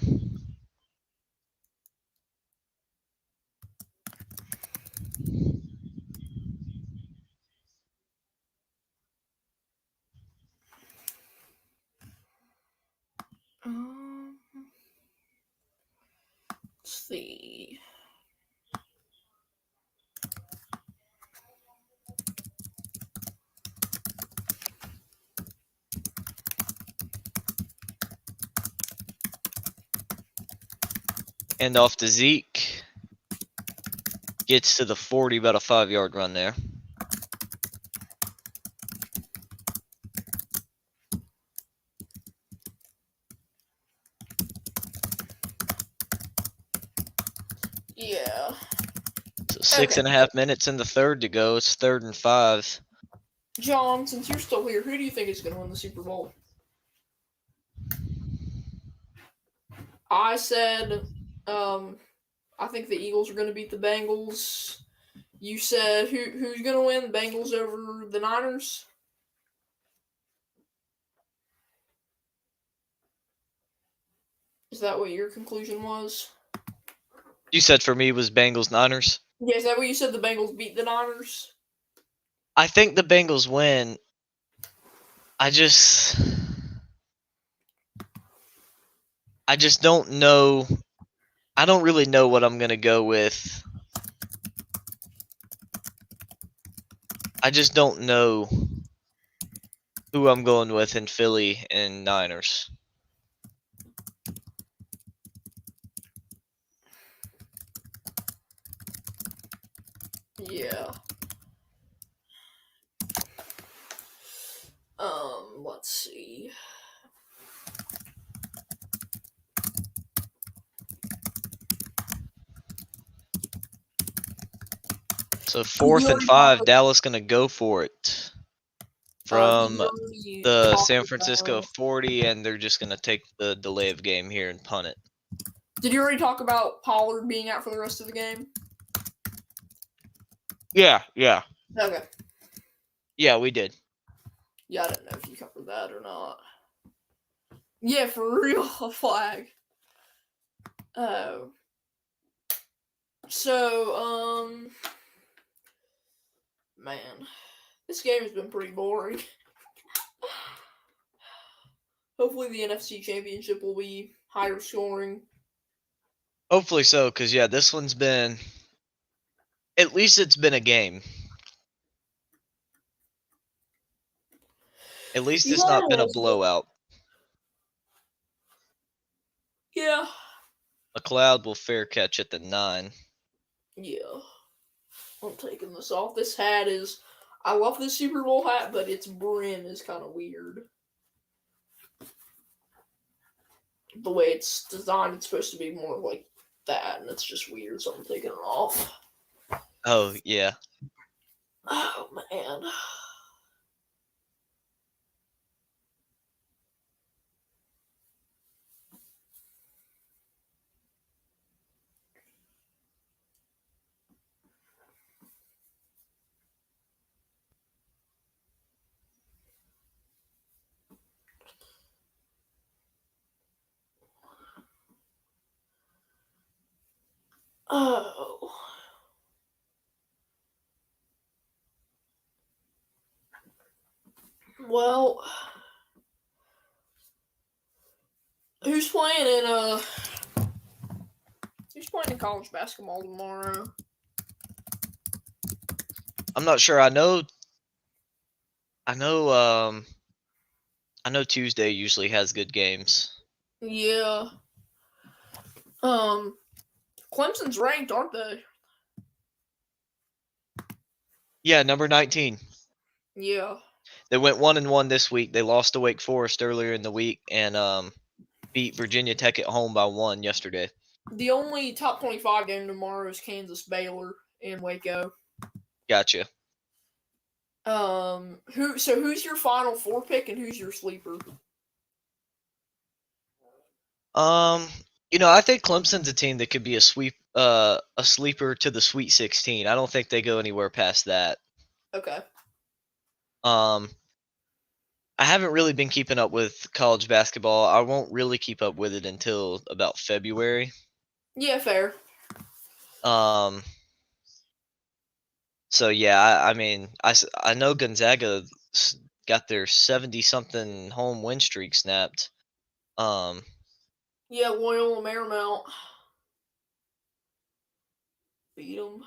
Let's see. And off to Zeke. Gets to the 40, about a 5-yard run there. Yeah. So 6.5 minutes in the third to go. It's 3rd and 5. John, since you're still here, who do you think is going to win the Super Bowl? I said, I think the Eagles are going to beat the Bengals. You said who's going to win? Bengals over the Niners? Is that what your conclusion was? You said for me was Bengals Niners? Yeah, is that what you said? The Bengals beat the Niners? I think the Bengals win. I just don't know. I don't really know what I'm going to go with. I just don't know who I'm going with in Philly and Niners. Yeah. Let's see. So 4th and 5, Dallas going to go for it from the San Francisco 40, and they're just going to take the delay of game here and punt it. Did you already talk about Pollard being out for the rest of the game? Yeah. Okay. Yeah, we did. Yeah, I didn't know if you covered that or not. Yeah, for real, a flag. Oh. So, man, this game has been pretty boring. Hopefully the NFC Championship will be higher scoring. Hopefully so, because, yeah, this one's been... At least it's been a game. At least it's not been a blowout. Yeah. McLeod will fair catch at the 9. Yeah. I'm taking this off. This hat is... I love this Super Bowl hat, but its brim is kind of weird. The way it's designed, it's supposed to be more like that, and it's just weird, so I'm taking it off. Oh, yeah. Oh, man. Oh. Well, who's playing in college basketball tomorrow? I'm not sure. I know Tuesday usually has good games. Yeah. Clemson's ranked, aren't they? Yeah, number 19. Yeah. They went 1-1 this week. They lost to Wake Forest earlier in the week and beat Virginia Tech at home by 1 yesterday. The only top 25 game tomorrow is Kansas Baylor in Waco. Gotcha. Who's your Final Four pick and who's your sleeper? I think Clemson's a team that could be a sleeper to the Sweet 16. I don't think they go anywhere past that. Okay. I haven't really been keeping up with college basketball. I won't really keep up with it until about February. Yeah, fair. So yeah, I mean, I know Gonzaga got their 70-something home win streak snapped. Yeah, Loyola Marymount beat them.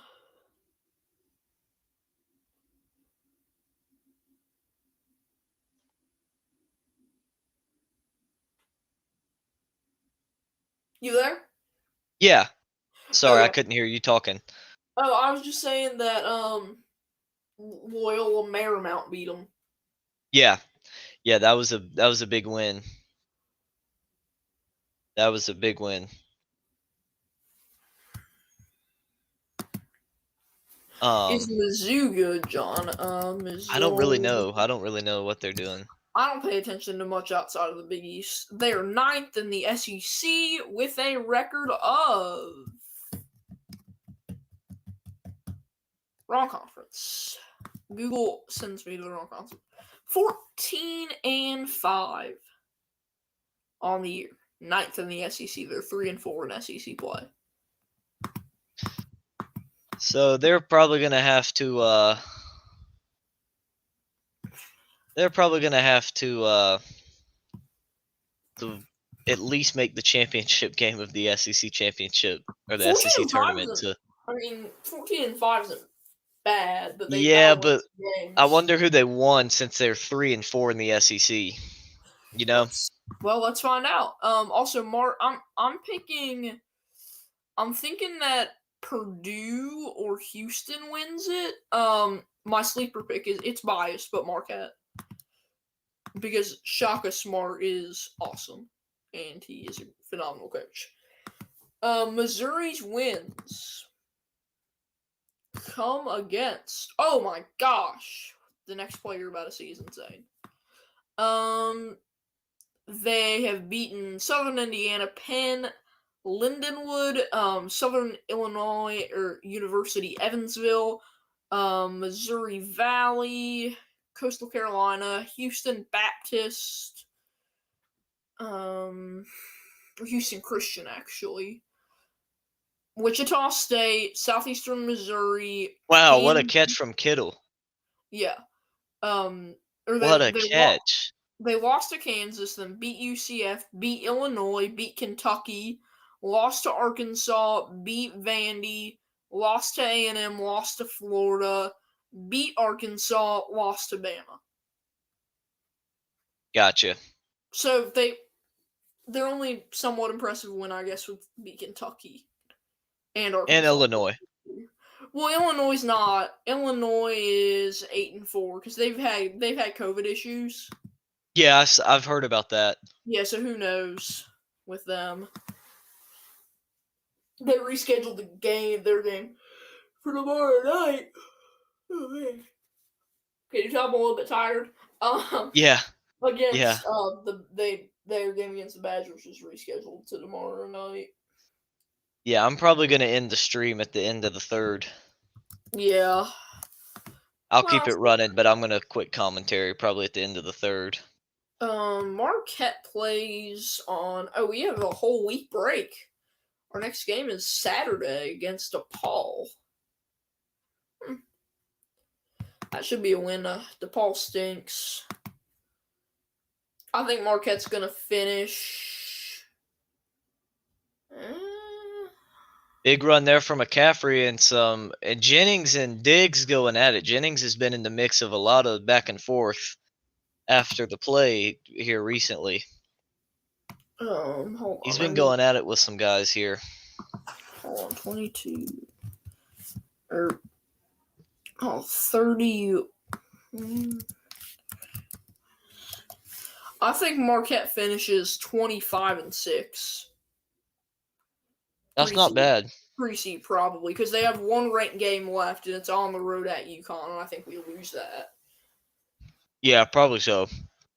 You there? Yeah. Sorry, I Oh. couldn't hear you talking. Oh, I was just saying that Loyola Marymount beat them. Yeah. Yeah, that was a big win. That was a big win. Is Mizzou good, John? Mizzou. I don't really know. I don't really know what they're doing. I don't pay attention to much outside of the Big East. They are 9th in the SEC with a record of wrong conference. Google sends me to the wrong conference. 14-5 on the year. 9th in the SEC. They're 3-4 in SEC play. So they're probably gonna have to. They're probably gonna have to at least make the championship game of the SEC championship or the SEC tournament. 14-5 isn't bad, but they Yeah, gotta win but games. I wonder who they won since they're 3-4 in the SEC. You know. Well, let's find out. Also, Mark, I'm thinking that Purdue or Houston wins it. My sleeper pick it's biased, but Marquette, because Shaka Smart is awesome and he is a phenomenal coach. Missouri's wins come against. Oh my gosh, the next player you're about to see is insane. They have beaten Southern Indiana, Penn, Lindenwood, Southern Illinois or University Evansville, Missouri Valley, Coastal Carolina, Houston Baptist, Houston Christian actually, Wichita State, Southeastern Missouri. Wow, what a catch from Kittle! Yeah. What a catch! They lost to Kansas, then beat UCF, beat Illinois, beat Kentucky, lost to Arkansas, beat Vandy, lost to A&M, lost to Florida, beat Arkansas, lost to Bama. Gotcha. So they're only somewhat impressive win, I guess, would be Kentucky and Arkansas. And Illinois. Well, Illinois is not. Illinois is 8-4 because they've had COVID issues. Yes, I've heard about that. Yeah, so who knows with them? They rescheduled their game for tomorrow night. Oh man. Can you tell I'm a little bit tired? Yeah. Against their game against the Badgers is rescheduled to tomorrow night. Yeah, I'm probably gonna end the stream at the end of the third. Yeah. I'll keep it running, but I'm gonna quit commentary probably at the end of the third. Marquette plays on. Oh, we have a whole week break. Our next game is Saturday against DePaul. That should be a win. DePaul stinks. I think Marquette's gonna finish. Big run there from McCaffrey and Jennings and Diggs going at it. Jennings has been in the mix of a lot of back and forth after the play here recently. Hold on. He's been going at it with some guys here. Hold on, 22 or 30. I think Marquette finishes 25-6. That's not bad. Pre-seed probably because they have one ranked game left and it's on the road at UConn, and I think we lose that. Yeah, probably so.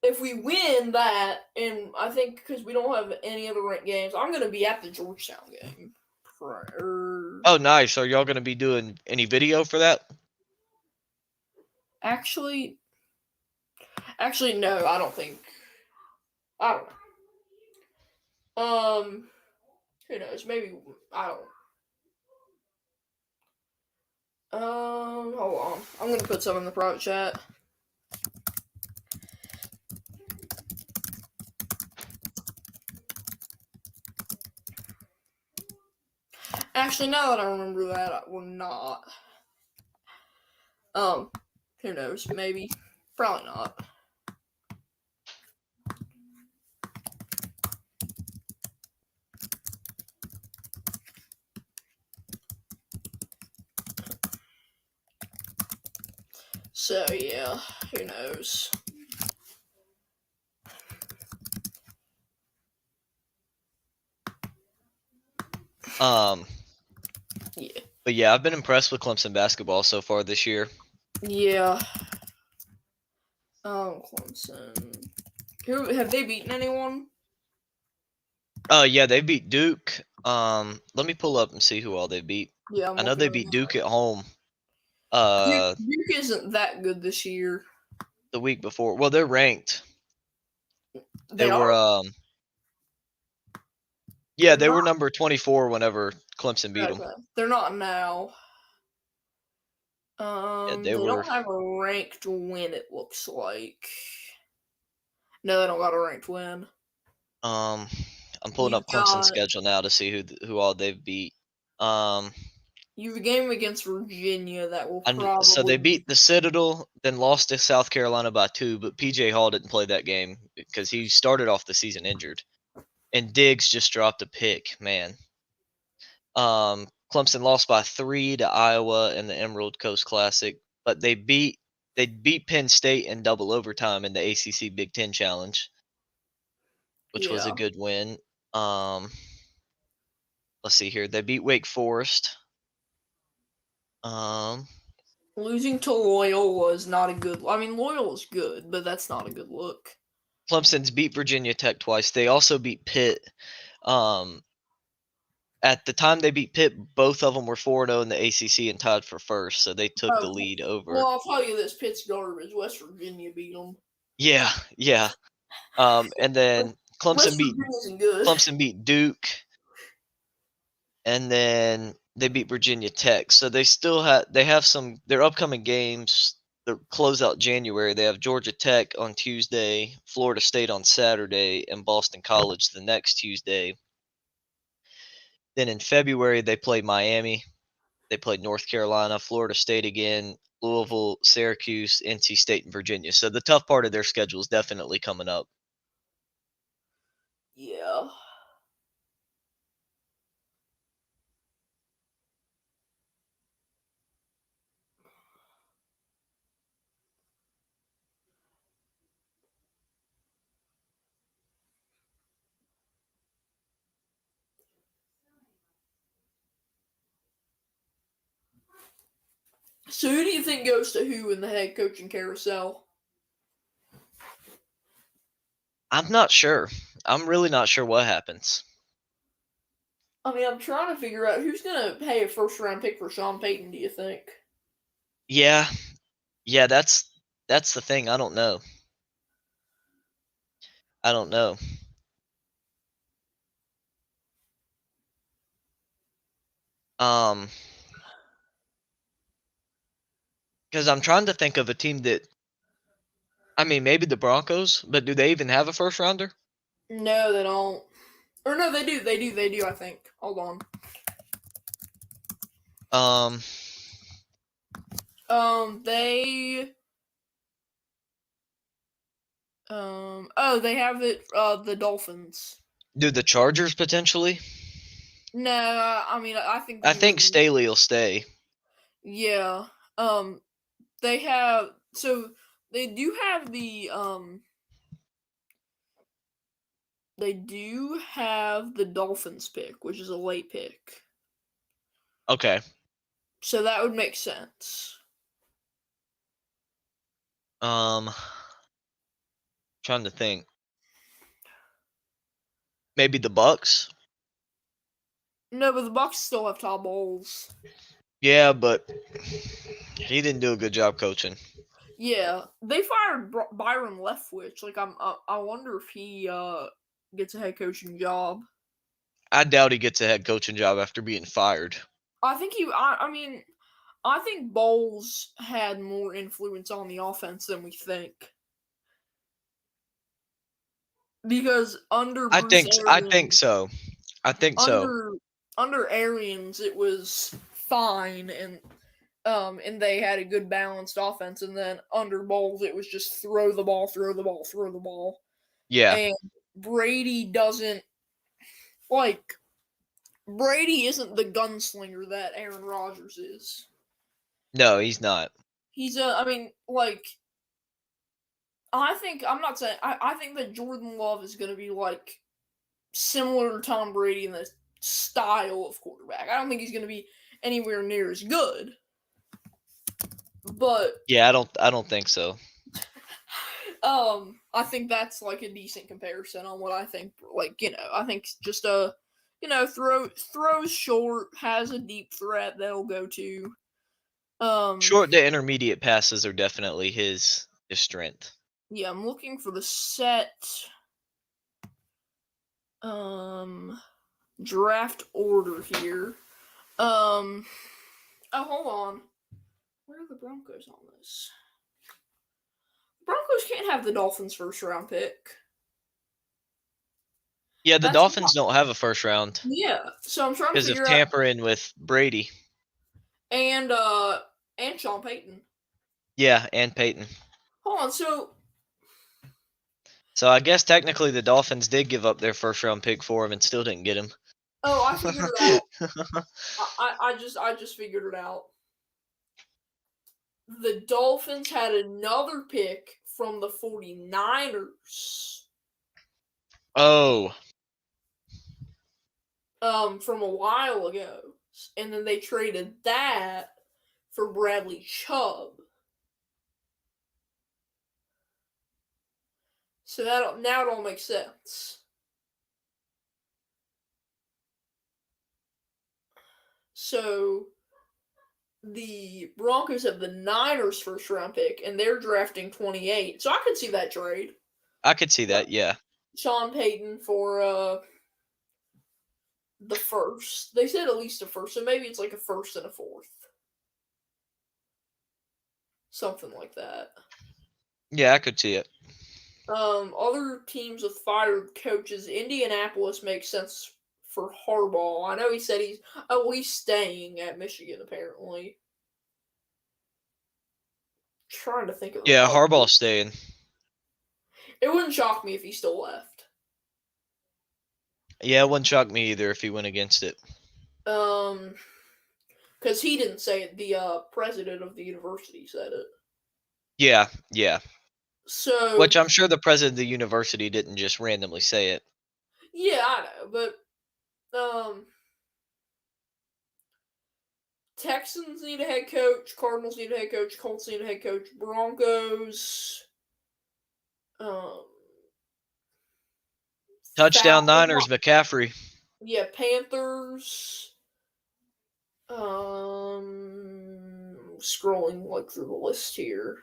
If we win that, and I think because we don't have any other ranked games, I'm going to be at the Georgetown game. Oh, nice. Are y'all going to be doing any video for that? Actually, no, I don't think. I don't know. Who knows? Maybe I don't. Hold on. I'm gonna put some in the private chat. Actually, now that I remember that, we're not. Who knows? Maybe. Probably not. So, yeah. Who knows? Yeah. But yeah, I've been impressed with Clemson basketball so far this year. Yeah. Clemson. Who have they beaten anyone? Yeah, they beat Duke. Let me pull up and see who all they beat. Yeah, I know they beat Duke at home. Duke isn't that good this year. The week before. Well, they're ranked. They were are? Yeah, they were number 24 whenever Clemson beat them. They're not now. Yeah, they don't have a ranked win, it looks like. No, they don't got a ranked win. I'm pulling up Clemson's schedule now to see who all they've beat. You have a game against Virginia that will probably. So they beat the Citadel, then lost to South Carolina by 2, but PJ Hall didn't play that game because he started off the season injured. And Diggs just dropped a pick, man. Clemson lost by 3 to Iowa in the Emerald Coast Classic, but they beat Penn State in double overtime in the ACC Big Ten Challenge, which was a good win. Let's see here. They beat Wake Forest. Losing to Loyal was not a good. I mean, Loyal is good, but that's not a good look. Clemson's beat Virginia Tech twice. They also beat Pitt. At the time they beat Pitt, both of them were 4-0 in the ACC and tied for first, so they took the lead over. Well, I'll tell you this: Pitt's garbage. West Virginia beat them. Yeah. And then Clemson beat Duke, and then they beat Virginia Tech. So they have some their upcoming games. The close out January. They have Georgia Tech on Tuesday, Florida State on Saturday, and Boston College the next Tuesday. Then in February, they played Miami. They played North Carolina, Florida State again, Louisville, Syracuse, NC State, and Virginia. So the tough part of their schedule is definitely coming up. Yeah. So who do you think goes to who in the head coaching carousel? I'm not sure. I'm really not sure what happens. I mean, I'm trying to figure out who's going to pay a first-round pick for Sean Payton, do you think? Yeah, that's the thing. I don't know. Because I'm trying to think of a team that, I mean, maybe the Broncos, but do they even have a first rounder? No, they don't. Or no, they do. They do, I think. Hold on. They they have it, the Dolphins. Do the Chargers potentially? No, I mean I think I the think Eagles. Staley will stay. Yeah. They have they do have the Dolphins pick, which is a late pick. Okay. So that would make sense. Um, trying to think. Maybe the Bucks. No, but the Bucks still have Todd Bowles. Yeah, but he didn't do a good job coaching. Yeah, they fired Byron Leftwich. Like I wonder if he gets a head coaching job. I doubt he gets a head coaching job after being fired. I think he. I mean, I think Bowles had more influence on the offense than we think. Because under Bruce I think Arians, so. I think so. under under Arians, it was fine and they had a good balanced offense. And then under Bowles, it was just throw the ball, throw the ball, throw the ball. Yeah. And Brady doesn't like Brady isn't the gunslinger that Aaron Rodgers is. No, he's not. He's a I mean, like I think I'm not saying I think that Jordan Love is gonna be like similar to Tom Brady in the style of quarterback. I don't think he's gonna be anywhere near as good. But Yeah, I don't think so. I think that's like a decent comparison on what I think. Like I think just a throws short, has a deep threat that'll go to. Short to intermediate passes are definitely his strength. Yeah, I'm looking for the set. Draft order here. Oh, hold on. Where are the Broncos on this? Broncos can't have the Dolphins' first round pick. Yeah, the That's Dolphins don't have a first round yeah. So I'm trying to because of figure out tampering with Brady. and Sean Payton. Yeah, and Peyton. Hold on. So I guess technically the Dolphins did give up their first round pick for him and still didn't get him. I figured it out. I just figured it out. The Dolphins had another pick from the 49ers. Oh, From a while ago. And then they traded that for Bradley Chubb. So now it all makes sense. So the Broncos have the Niners first round pick and they're drafting 28. So I could see that trade. I could see that. Yeah. Sean Payton for the first. They said at least a first, so maybe it's like a first and a fourth. Something like that. Yeah, I could see it. Other teams with fired coaches, Indianapolis makes sense for Harbaugh. I know he said he's staying at Michigan apparently. Trying to think of Yeah, Harbaugh's staying. It wouldn't shock me if he still left. Yeah, it wouldn't shock me either if he went against it. Because he didn't say it. The president of the university said it. Yeah, yeah. So, which I'm sure the president of the university didn't just randomly say it. Yeah, I know, but Texans need a head coach, Cardinals need a head coach, Colts need a head coach, Broncos, Touchdown Niners, McCaffrey. Yeah, Panthers. Scrolling like through the list here.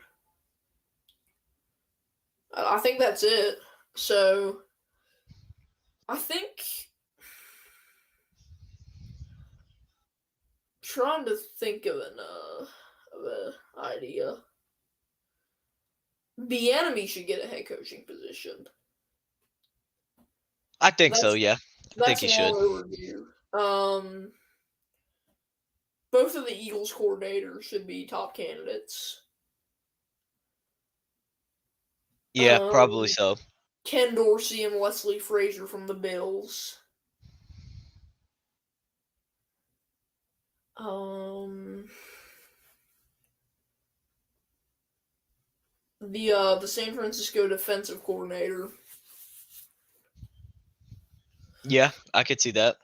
I think that's it. So, I think trying to think of an idea. The enemy should get a head coaching position. I think so. Yeah, I think he should. Overdue. Both of the Eagles coordinators should be top candidates. Yeah, probably so. Ken Dorsey and Leslie Frazier from the Bills. The San Francisco defensive coordinator. Yeah, I could see that.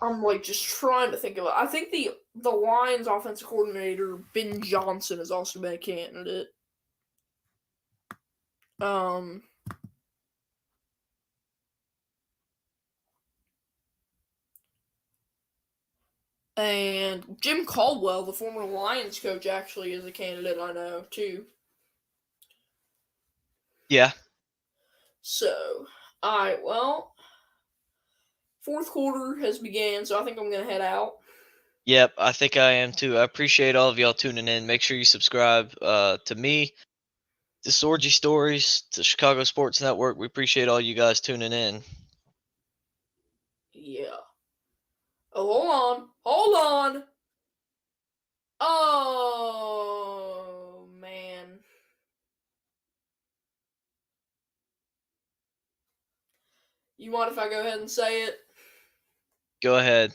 I'm like just trying to think of it. I think the Lions offensive coordinator Ben Johnson has also been a candidate. Um, and Jim Caldwell, the former Lions coach, actually is a candidate I know too. Yeah. So, all right, well, fourth quarter has began, so I think I'm gonna head out. Yep, I think I am too. I appreciate all of y'all tuning in. Make sure you subscribe to me, to Sorgy Stories, to Chicago Sports Network. We appreciate all you guys tuning in. Yeah. Oh, hold on. Oh man. You mind if I go ahead and say it? Go ahead.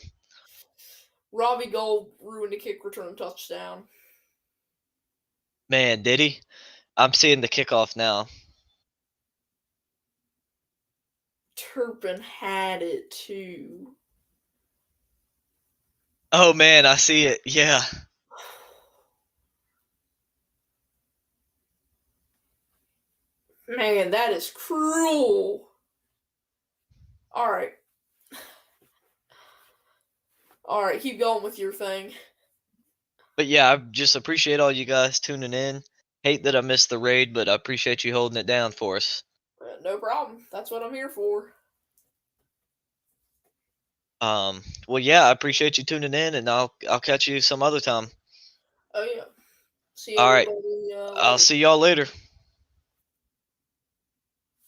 Robbie Gold ruined a kick return touchdown. Man, did he? I'm seeing the kickoff now. Turpin had it too. Oh man, I see it. Yeah. Man, that is cruel. All right. All right, keep going with your thing. But yeah, I just appreciate all you guys tuning in. Hate that I missed the raid, but I appreciate you holding it down for us. No problem. That's what I'm here for. Well, yeah, I appreciate you tuning in, and I'll catch you some other time. Oh yeah. See All right, everybody I'll later. see y'all later.